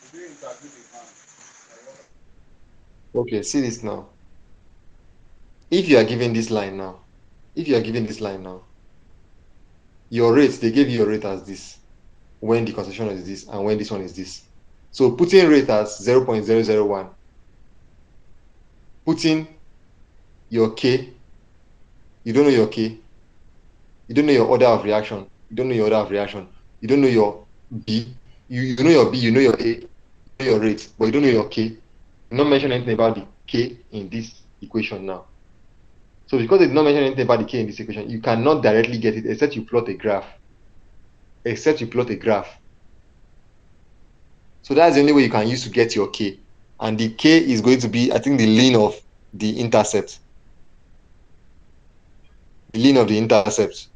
Okay, see this now. If you are given this line now, if you are given this line now, your rate, they gave you your rate as this, when the concentration is this, and when this one is this. So putting rate as 0.001, putting your K, you don't know your K, you don't know your order of reaction, you don't know your order of reaction, you don't know your B, you know your B, you know your A, you know your rate, but you don't know your K. You not mention anything about the K in this equation now. So because they did not mention anything about the K in this equation, you cannot directly get it except you plot a graph. Except you plot a graph. So that's the only way you can use to get your K. And the K is going to be, I think, the length of the intercept. The length of the intercept.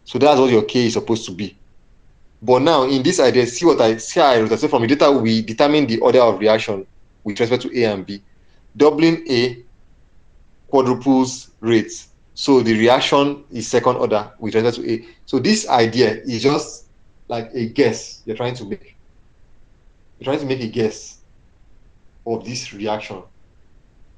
So that's what your K is supposed to be. But now in this idea, see how I wrote. I said from the data we determine the order of reaction with respect to A and B. Doubling A quadruples rate. So the reaction is second order with respect to A. So this idea is just like a guess you're trying to make. You're trying to make a guess of this reaction.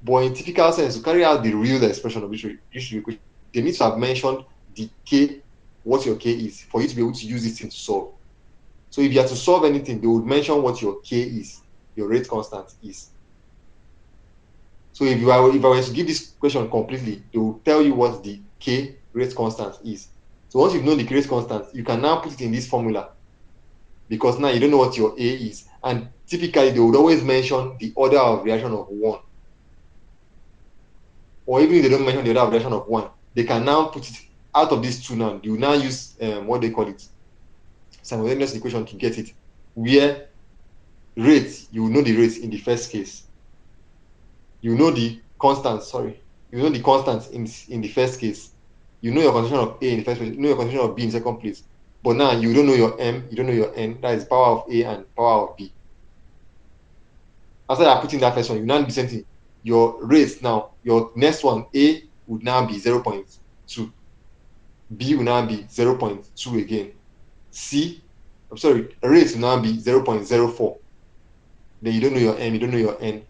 But in typical sense, to carry out the real expression of this equation, they need to have mentioned the K, what your K is, for you to be able to use this thing to solve. So if you have to solve anything, they would mention what your K is, your rate constant is. So if I were to give this question completely, they will tell you what the K rate constant is. So once you've known the rate constant, you can now put it in this formula because now you don't know what your A is. And typically, they would always mention the order of reaction of one. Or even if they don't mention the order of reaction of one, they can now put it out of these two now, you now use what they call it, simultaneous equation to get it, where rate, you know the rate in the first case, you know the constant, sorry, you know the constant in the first case, you know your concentration of A in the first place, you know your concentration of B in second place, but now you don't know your M, you don't know your N, that is power of A and power of B. After I put in that first one, you now do the same thing. Your rate now, your next one, A would now be 0.2, B will now be 0.2 again, C, I'm sorry, rate will now be 0.04. Then you don't know your M, you don't know your N,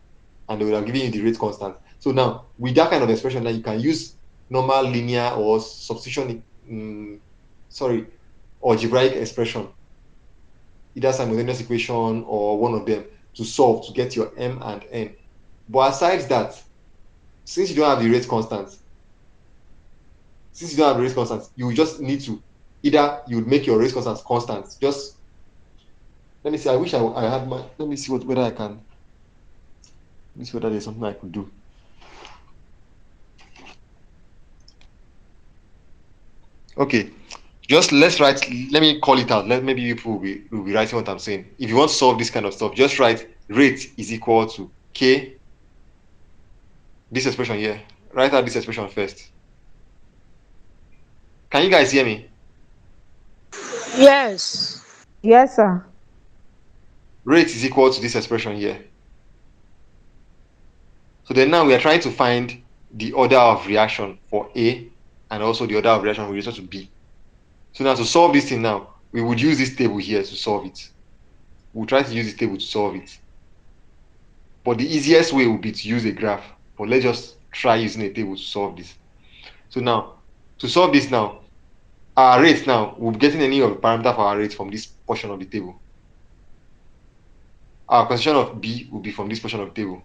and they will have given you the rate constant. So now, with that kind of expression, that you can use normal linear or substitution, sorry, algebraic expression, either simultaneous equation or one of them, to solve to get your M and N. But aside that, since you don't have the rate constant, you just need to either you would make your rate constant. Just let me see. I wish I had my. Let me see whether I can. Let me see whether there's something I could do. Okay, just let's write. Let me call it out. Maybe people will be writing what I'm saying. If you want to solve this kind of stuff, just write rate is equal to K. This expression here. Write out this expression first. Can you guys hear me? Yes. Yes, sir. Rate is equal to this expression here. So then now we are trying to find the order of reaction for A and also the order of reaction with respect to B. So now to solve this thing now, we would use this table here to solve it. We'll try to use this table to solve it. But the easiest way would be to use a graph. But let's just try using a table to solve this. So now, to solve this now, our rate now, we'll be getting any of the parameter for our rate from this portion of the table. Our concentration of B will be from this portion of the table.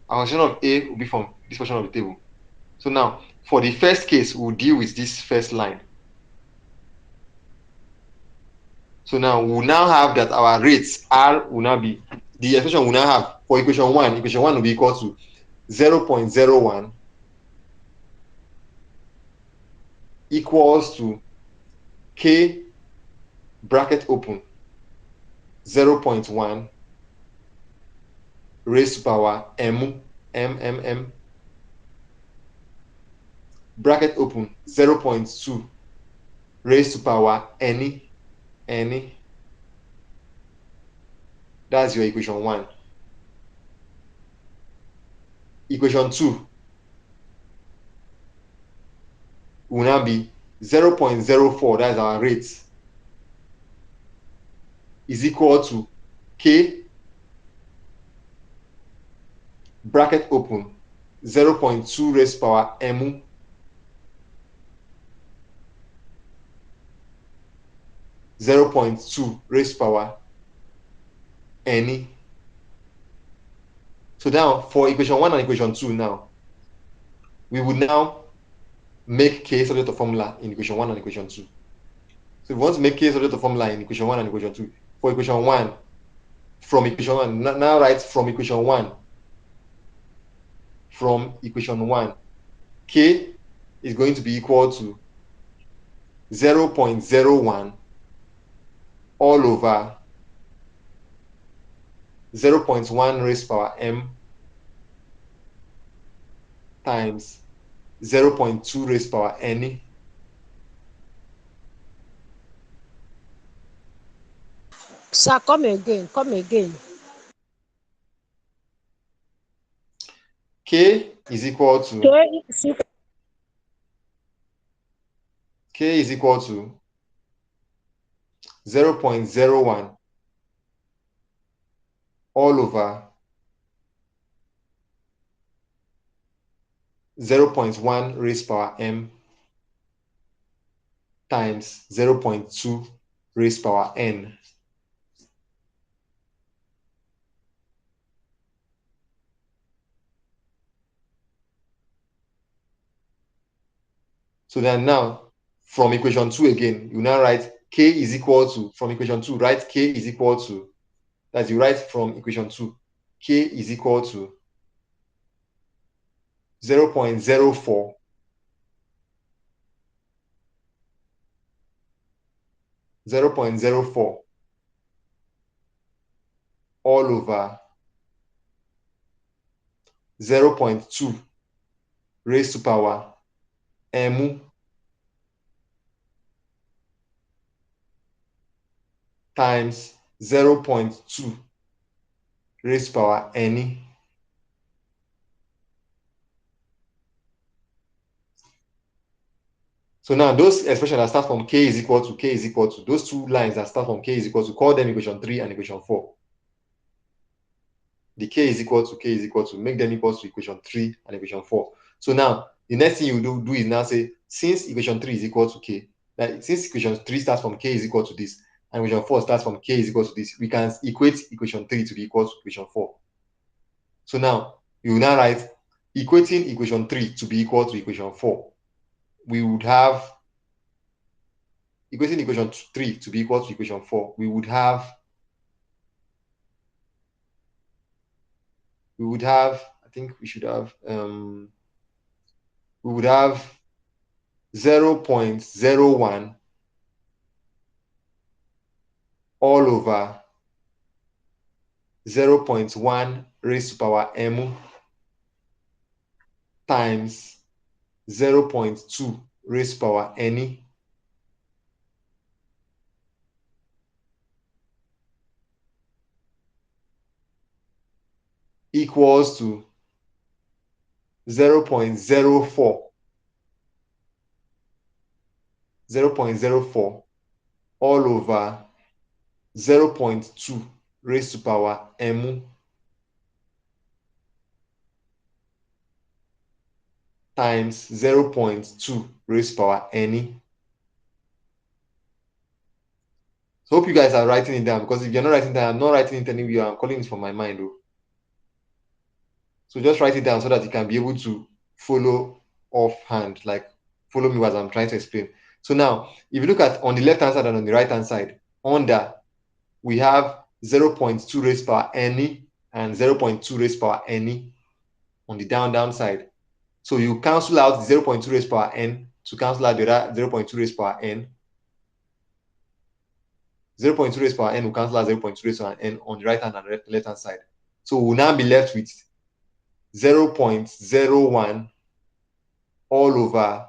Our concentration of A will be from this portion of the table. So now, for the first case, we'll deal with this first line. So now we'll now have that our rates R will now be, the expression will now have for equation 1, equation 1 will be equal to 0.01 equals to K bracket open 0.1 raised to power M bracket open 0.2 raised to power any. That's your equation 1. Equation 2 will now be 0.04, that's our rate, is equal to K bracket open 0.2 raised to power M 0.2 raised to power any. So now for equation 1 and equation 2 now, we would now make K subject to formula in equation 1 and equation 2. So if we want to make K subject to formula in equation 1 and equation 2, for equation 1, from equation 1, now write from equation 1, K is going to be equal to 0.01 all over 0.1 raised to power M times 0.2 raised to power N. Sir, come again. Come again. K is equal to K is equal K is equal to 0.01 all over 0.1 raised to power M times 0.2 raised to power N. So then now, from equation 2 again, you now write K is equal to, from equation 2, write K is equal to, as you write from equation 2, K is equal to 0.04 0.04 all over 0.2 raised to power m times 0.2 raised to power n. So now those expressions that start from k is equal to, those two lines that start from k is equal to, call them equation 3 and equation 4. The k is equal to, make them equal to equation 3 and equation 4. So now the next thing you do is now say, since equation 3 is equal to k, like since equation 3 starts from k is equal to this, and equation 4 starts from k is equal to this, we can equate equation 3 to be equal to equation 4. So now you will now write equating equation 3 to be equal to equation 4. We would have equating equation 3 to be equal to equation 4. We would have, I think we should have, we would have 0.01 all over 0.1 raised to power m times 0.2 raised to power n equals to 0.04 all over 0.2 raised to power m times 0.2 raised to power n. So hope you guys are writing it down, because if you're not writing it down, I'm not writing it anywhere. I'm calling it from my mind though. So just write it down so that you can be able to follow offhand, like follow me as I'm trying to explain. So now, if you look at on the left-hand side and on the right-hand side, under, we have 0.2 raised power n and 0.2 raised power n on the down side. So you cancel out the 0.2 raised power n to cancel out the other 0.2 raised power n. 0.2 raised power n will cancel out 0.2 raised power n on the right-hand and left-hand side. So we'll now be left with 0.01 all over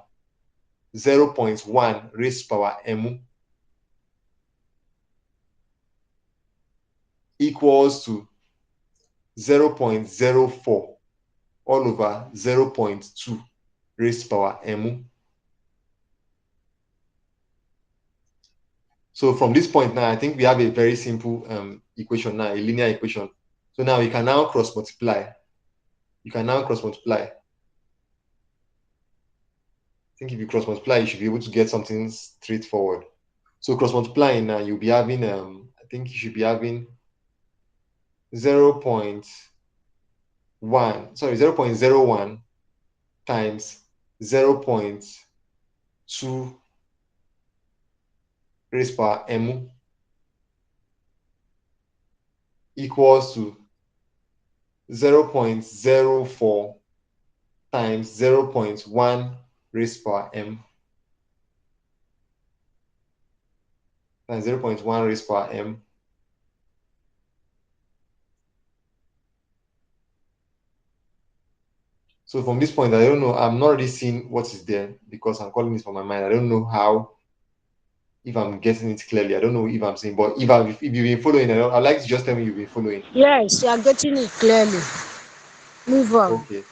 0.1 raised to power m equals to 0.04 all over 0.2 raised to power m. So from this point now, I think we have a very simple equation now, a linear equation. So now you can now cross multiply. I think if you cross multiply, you should be able to get something straightforward. So cross multiplying now, you'll be having, I think you should be having 0.01 times 0.2 raised power m equals to 0.04 times 0.1 raised power m times 0.1 raised power m. So from this point, I don't know, I'm not really seeing what is there because I'm calling this from my mind. I don't know how, if I'm getting it clearly. I don't know if I'm saying, but if you've been following, I'd like to just tell me you've been following. Yes, you are getting it clearly. Move on. Okay.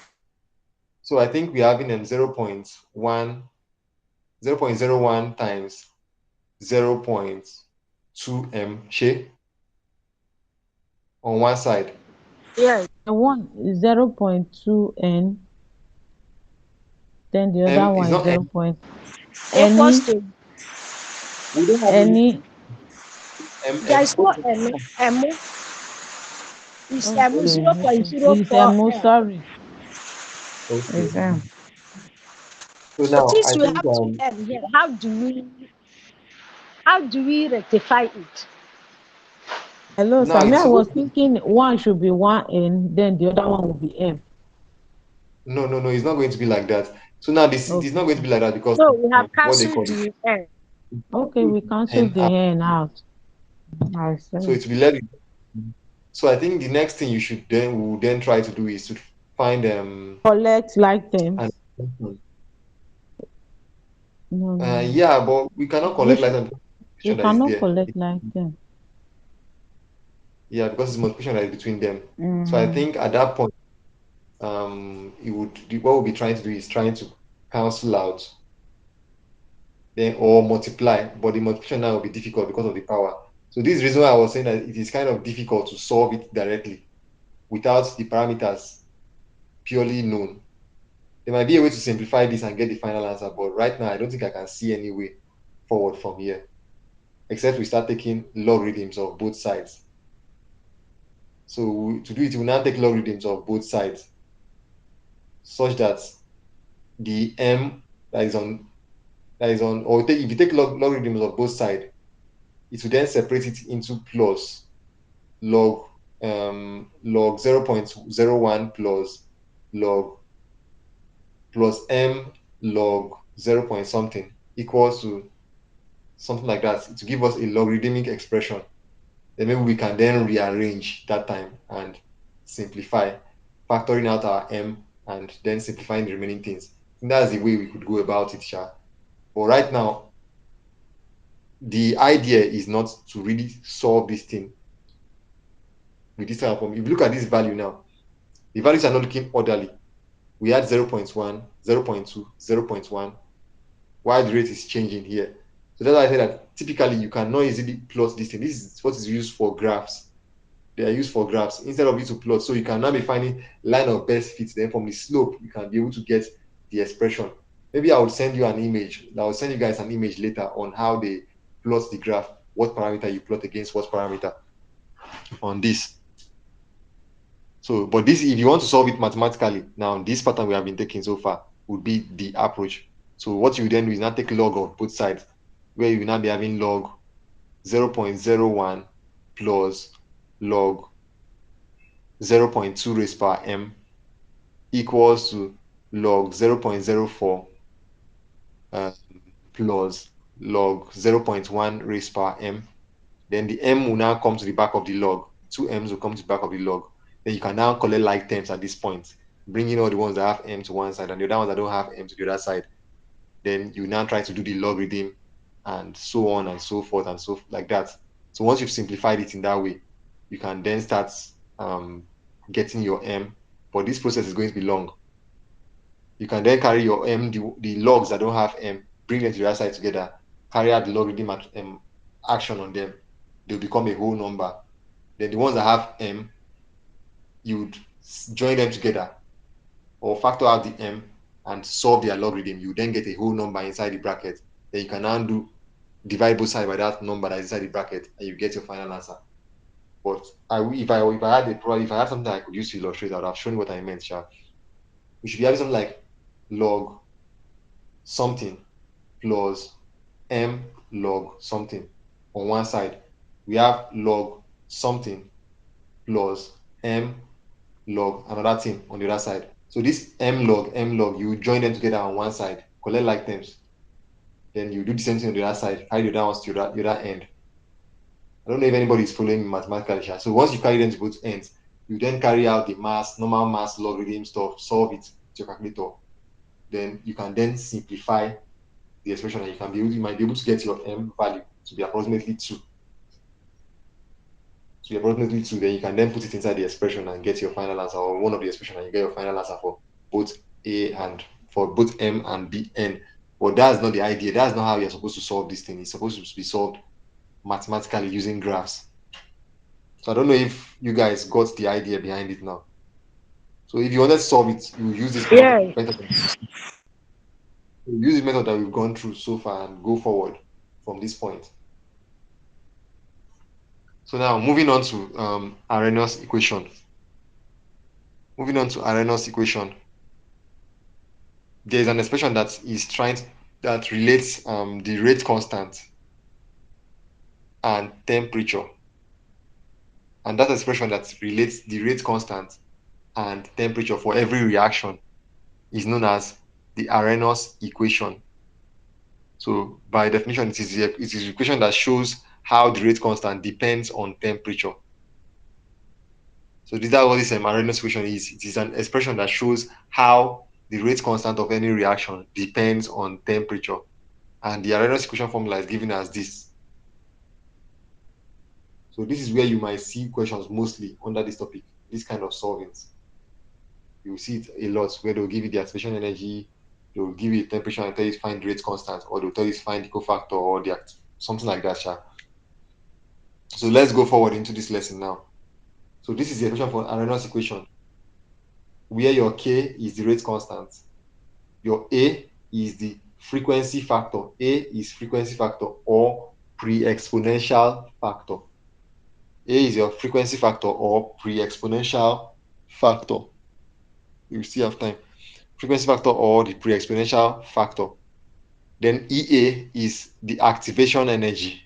So I think we're having 0.01 times 0.2 m share on one side. Yes. The one is 0.2n, then the other M is one is not m. 0 point Equals any to, We don't have any. there m. is no M. It's M Okay, okay. It's 0.04 M. sorry. Okay. It's So So now since I we think have two M here, how do we rectify it? hello, now Sammy. it's I was supposed to, thinking one should be one n, then the other one will be m. no, it's not going to be like that. So now this is not Okay, going to be like that because No, we have what they cancelled call it. the M. Okay, we cancel N the out. hen out. I So see. it will be left with. So I think the next thing you should then we will then try to do is to find Collect like an terms. No, no, no. yeah, but we cannot We collect should. license We that is cannot there. collect like them. Yeah, because it's multiplication that is between them. So I Mm. think at that point, what we'll be trying to do is trying to cancel out then or multiply, but the multiplication now will be difficult because of the power. So this is the reason why I was saying that it is kind of difficult to solve it directly without the parameters purely known. There might be a way to simplify this and get the final answer, but right now I don't think I can see any way forward from here, except we start taking logarithms of both sides. So to do it, we now take logarithms of both sides such that the m that is on or if you take logarithms of both sides, it will then separate it into plus log log 0.01 plus log plus m log 0 point something equals to something like that to give us a logarithmic expression. Then maybe we can then rearrange that time and simplify, factoring out our m and then simplifying the remaining things. And that's the way we could go about it, Sha. But right now, the idea is not to really solve this thing with this type of form. If you look at this value now, the values are not looking orderly. We had 0.1, 0.2, 0.1, while the rate is changing here. So that's why I say that typically you cannot easily plot this thing. This is what is used for graphs. They are used for graphs instead of you to plot. So you can now be finding line of best fit. Then from the slope, you can be able to get the expression. Maybe I would send you an image. I will send you guys an image later on how they plot the graph, what parameter you plot against what parameter on this. So, but this, if you want to solve it mathematically, now this pattern we have been taking so far would be the approach. So what you then do is now take log of both sides, where you will now be having log 0.01 plus log 0.2 raised power m equals to log 0.04 uh, plus log 0.1 raised power m. Then the m will now come to the back of the log. Two m's will come to the back of the log. Then you can now collect like terms at this point, bringing all the ones that have m to one side and the other ones that don't have m to the other side. Then you now try to do the logarithm and so on and so forth and so like that. So once you've simplified it in that way, you can then start um, getting your m. But this process is going to be long. You can then carry your m, the logs that don't have m, bring them to the other side together, carry out the logarithm action on them. They'll become a whole number. Then the ones that have m, you'd join them together or factor out the m and solve their logarithm. You then get a whole number inside the bracket. Then you can now do divide both sides by that number that is inside the bracket, and you get your final answer. But if I had something I could use to illustrate, I would have shown you what I meant, Sha. We should be having something like log something plus m log something on one side. We have log something plus m log another thing on the other side. So this m log, you join them together on one side, collect like terms. Then you do the same thing on the other side, carry the other ones to the other end. I don't know if anybody is following me mathematically. So once you carry them to both ends, you then carry out the mass, normal mass logarithm stuff, solve it with your calculator. Then you can then simplify the expression and you might be able to get your m value to be approximately 2. So approximately 2, then you can then put it inside the expression and get your final answer, or one of the expression and you get your final answer for both a and for both m and bn. But that's not the idea. That's not how you're supposed to solve this thing. It's supposed to be solved mathematically using graphs. So I don't know if you guys got the idea behind it now. So if you wanted to solve it, you use this Yeah. method. You use the method that we've gone through so far and go forward from this point. So now moving on to Arrhenius equation. Moving on to Arrhenius equation, there is an expression that relates the rate constant and temperature, and that expression that relates the rate constant and temperature for every reaction is known as the Arrhenius equation. So by definition, it is the equation that shows how the rate constant depends on temperature. So this is what this Arrhenius equation is. It is an expression that shows how the rate constant of any reaction depends on temperature. And the Arrhenius equation formula is given as this. So this is where you might see questions mostly under this topic, this kind of solvings. You will see it a lot where they'll give you the activation energy, they'll give you the temperature and tell you to find the rate constant, or they'll tell you to find the cofactor or something like that. Sha. So let's go forward into this lesson now. So this is the equation for Arrhenius equation, where your K is the rate constant, your A is the frequency factor. A is frequency factor or pre-exponential factor. A is your frequency factor or pre-exponential factor. You still have time. Frequency factor or the pre-exponential factor. Then EA is the activation energy.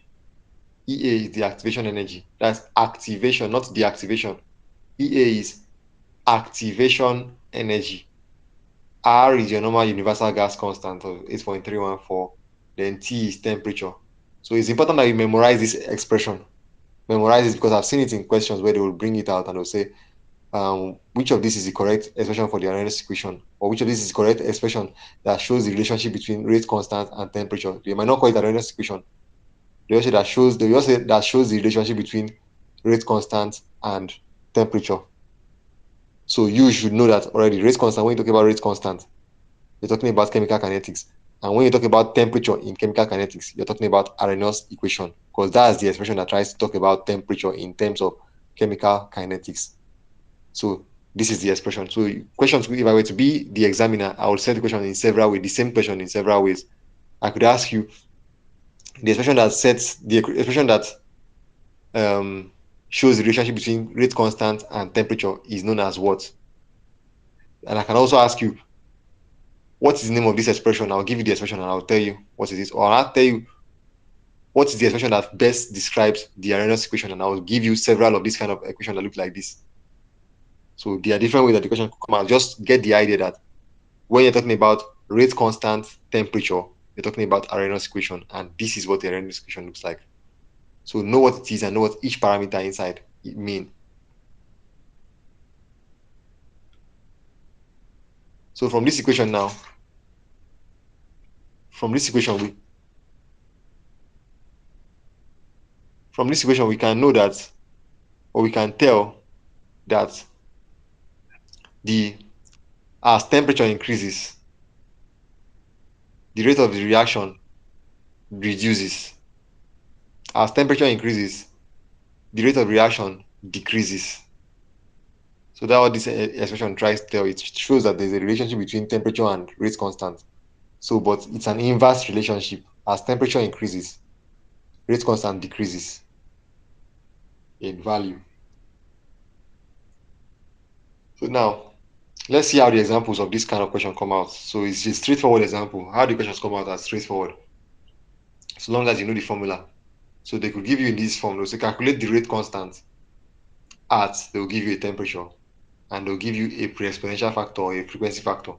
EA is the activation energy. That's activation, not deactivation. EA is activation energy. R is your normal universal gas constant of 8.314. Then T is temperature. So it's important that you memorize this expression. Memorize it because I've seen it in questions where they will bring it out and they'll say, which of this is the correct expression for the Arrhenius equation, or which of this is the correct expression that shows the relationship between rate constant and temperature. They might not call it Arrhenius equation. They also say that shows the relationship between rate constant and temperature. So you should know that already. Rate constant, when you talk about rate constant, you're talking about chemical kinetics. And when you talk about temperature in chemical kinetics, you're talking about Arrhenius equation, because that's the expression that tries to talk about temperature in terms of chemical kinetics. So this is the expression. So questions, if I were to be the examiner, I would set the question in several ways, the same question in several ways. I could ask you the expression that shows the relationship between rate constant and temperature is known as what? And I can also ask you, what is the name of this expression? I'll give you the expression and I'll tell you what it is. Or I'll tell you what is the expression that best describes the Arrhenius equation, and I will give you several of these kind of equations that look like this. So there are different ways that the equation could come out. Just get the idea that when you're talking about rate constant temperature, you're talking about Arrhenius equation, and this is what the Arrhenius equation looks like. So know what it is and know what each parameter inside it mean. So from this equation now, from this equation we can know that, or we can tell that the as temperature increases, the rate of the reaction reduces. As temperature increases, the rate of reaction decreases. So that's what this expression tries to tell. It shows that there's a relationship between temperature and rate constant. So, but it's an inverse relationship. As temperature increases, rate constant decreases in value. So now, let's see how the examples of this kind of question come out. So it's a straightforward example. How the questions come out are straightforward, so long as you know the formula. So they could give you in this form. They'll say calculate the rate constant they'll give you a temperature, and they'll give you a pre-exponential factor or a frequency factor.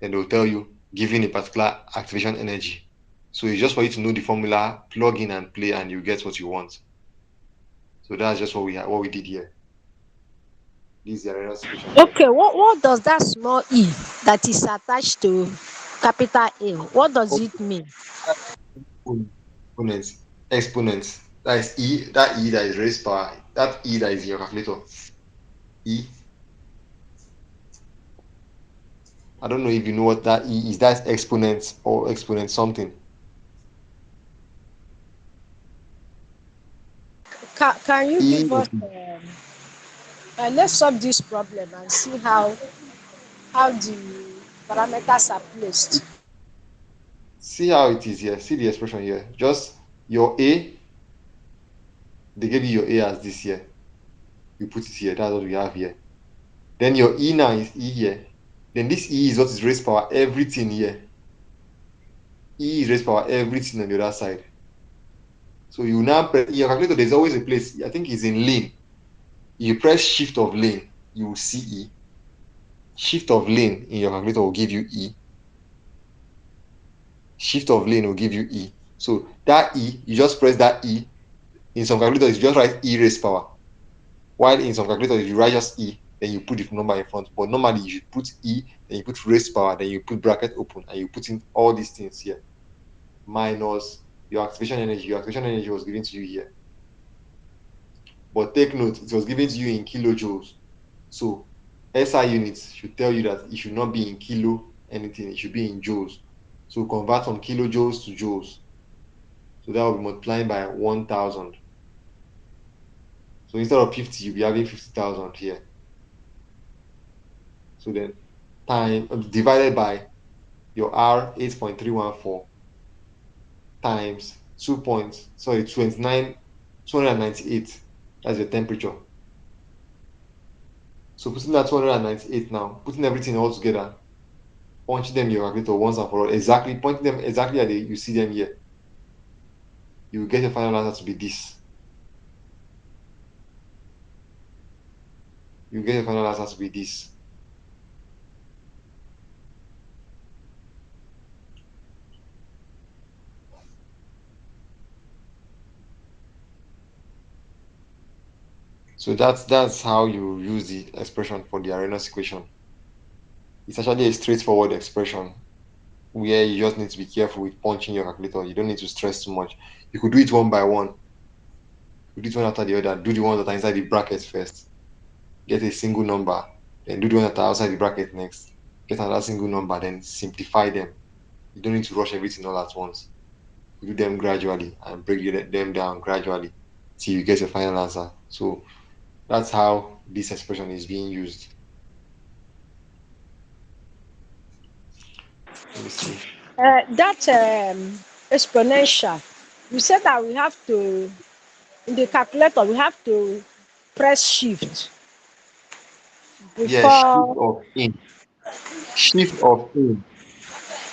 Then they'll tell you giving a particular activation energy. So it's just for you to know the formula, plug in and play, and you get what you want. So that's just what we did here. This is the Arrhenius equation here. Okay, what does that small e that is attached to capital A, what does it mean? Exponents. Exponents. That is E. That E that is raised power. That E that is in your calculator. E. I don't know if you know what that E is. That's exponents or exponent something. Can you E. give us let's solve this problem and see how the parameters are placed. See how it is here. See the expression here. Just your A. They gave you your A as this here. You put it here. That's what we have here. Then your E now is E here. Then this E is what is raised power everything here. E is raised power everything on the other side. So you now press in your calculator. There's always a place. I think it's in lane. You press shift of lane, you will see E. Shift of lane in your calculator will give you E. shift of lane will give you E. So that E, you just press that E. In some calculators, you just write E raised power. While in some calculators, you write just E, then you put the number in front. But normally, you should put E, then you put raised power, then you put bracket open, and you put in all these things here. Minus your activation energy. Your activation energy was given to you here. But take note, it was given to you in kilojoules. So SI units should tell you that it should not be in kilo anything, it should be in joules. So convert from kilojoules to joules. So that will be multiplying by 1000. So instead of 50, you'll be having 50,000 here. So then time divided by your R 8.314 times 298. That's your temperature. So putting that 298 now, putting everything all together, punching them in your calculator once and for all, exactly pointing them exactly as you see them here, you will get your final answer to be this. You get your final answer to be this. So that's how you use the expression for the Arrhenius equation. It's actually a straightforward expression where you just need to be careful with punching your calculator. You don't need to stress too much. You could do it one by one. You do it one after the other. Do the ones that are inside the bracket first. Get a single number. Then do the ones that are outside the bracket next. Get another single number. Then simplify them. You don't need to rush everything all at once. You do them gradually and break them down gradually till you get your final answer. So that's how this expression is being used. Let me see. That exponential, you said that we have to, in the calculator, we have to press shift Yeah, shift before of in. Shift of in.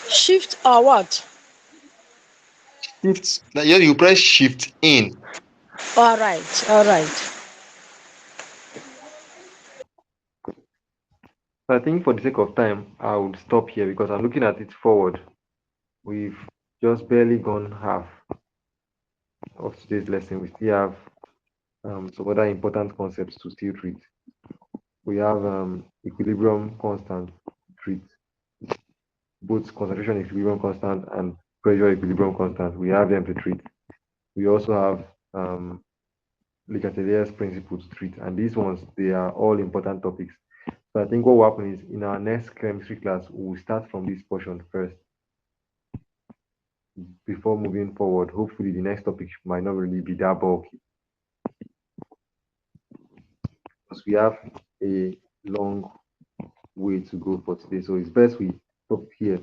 shift or what? Shift. Yeah, you press shift in. All right, all right. I think for the sake of time, I would stop here because I'm looking at it forward. We've just barely gone half of today's lesson. We still have some other important concepts to still treat. We have equilibrium constant treat, both concentration equilibrium constant and pressure equilibrium constant. We have them to treat. We also have Le Chatelier's principle to treat, and these ones they are all important topics. So I think what will happen is in our next chemistry class, we'll start from this portion first before moving forward. Hopefully, the next topic might not really be that bulky because we have a long way to go for today. So it's best we stop here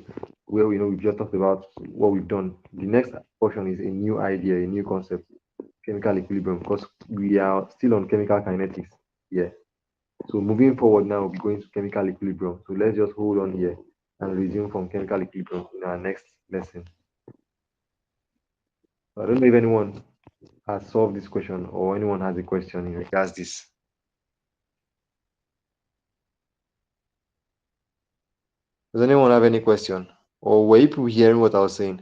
where we know we've just talked about what we've done. The next portion is a new idea, a new concept, chemical equilibrium, because we are still on chemical kinetics here. So moving forward now, we'll be going to chemical equilibrium. So let's just hold on here and resume from chemical equilibrium in our next lesson. So I don't know if anyone has solved this question or anyone has a question in regards this. Does anyone have any question? Or were you people hearing what I was saying?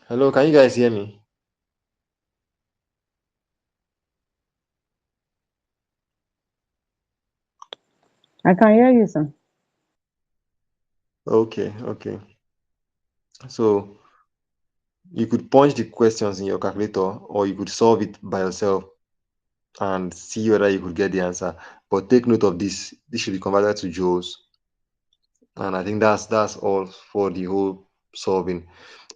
Hello, can you guys hear me? I can hear you, sir. Okay, okay. So you could punch the questions in your calculator or you could solve it by yourself and see whether you could get the answer. But take note of this. This should be converted to joules. And I think that's all for the whole solving.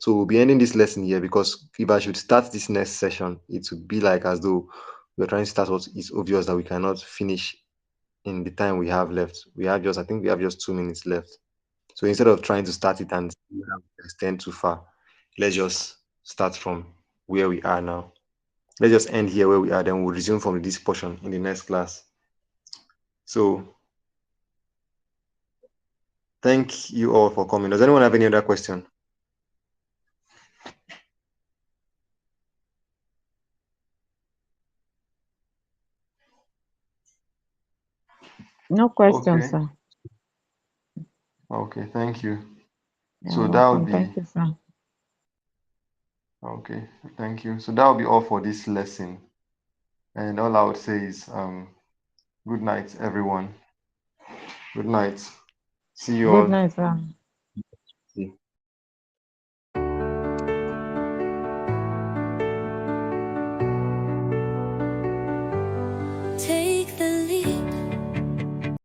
So we'll be ending this lesson here because if I should start this next session, it would be like as though we're trying to start what is obvious that we cannot finish in the time we have left. I think we have just 2 minutes left. So instead of trying to start it and extend too far, let's just start from where we are now. Let's just end here where we are, then we'll resume from this portion in the next class. So thank you all for coming. Does anyone have any other question? No question, Okay. sir. Okay. Thank you. You're So that would welcome. be Thank you, sir. okay. Thank you. So that would be all for this lesson. And all I would say is good night, everyone. Good night. See you Good all. night, sir.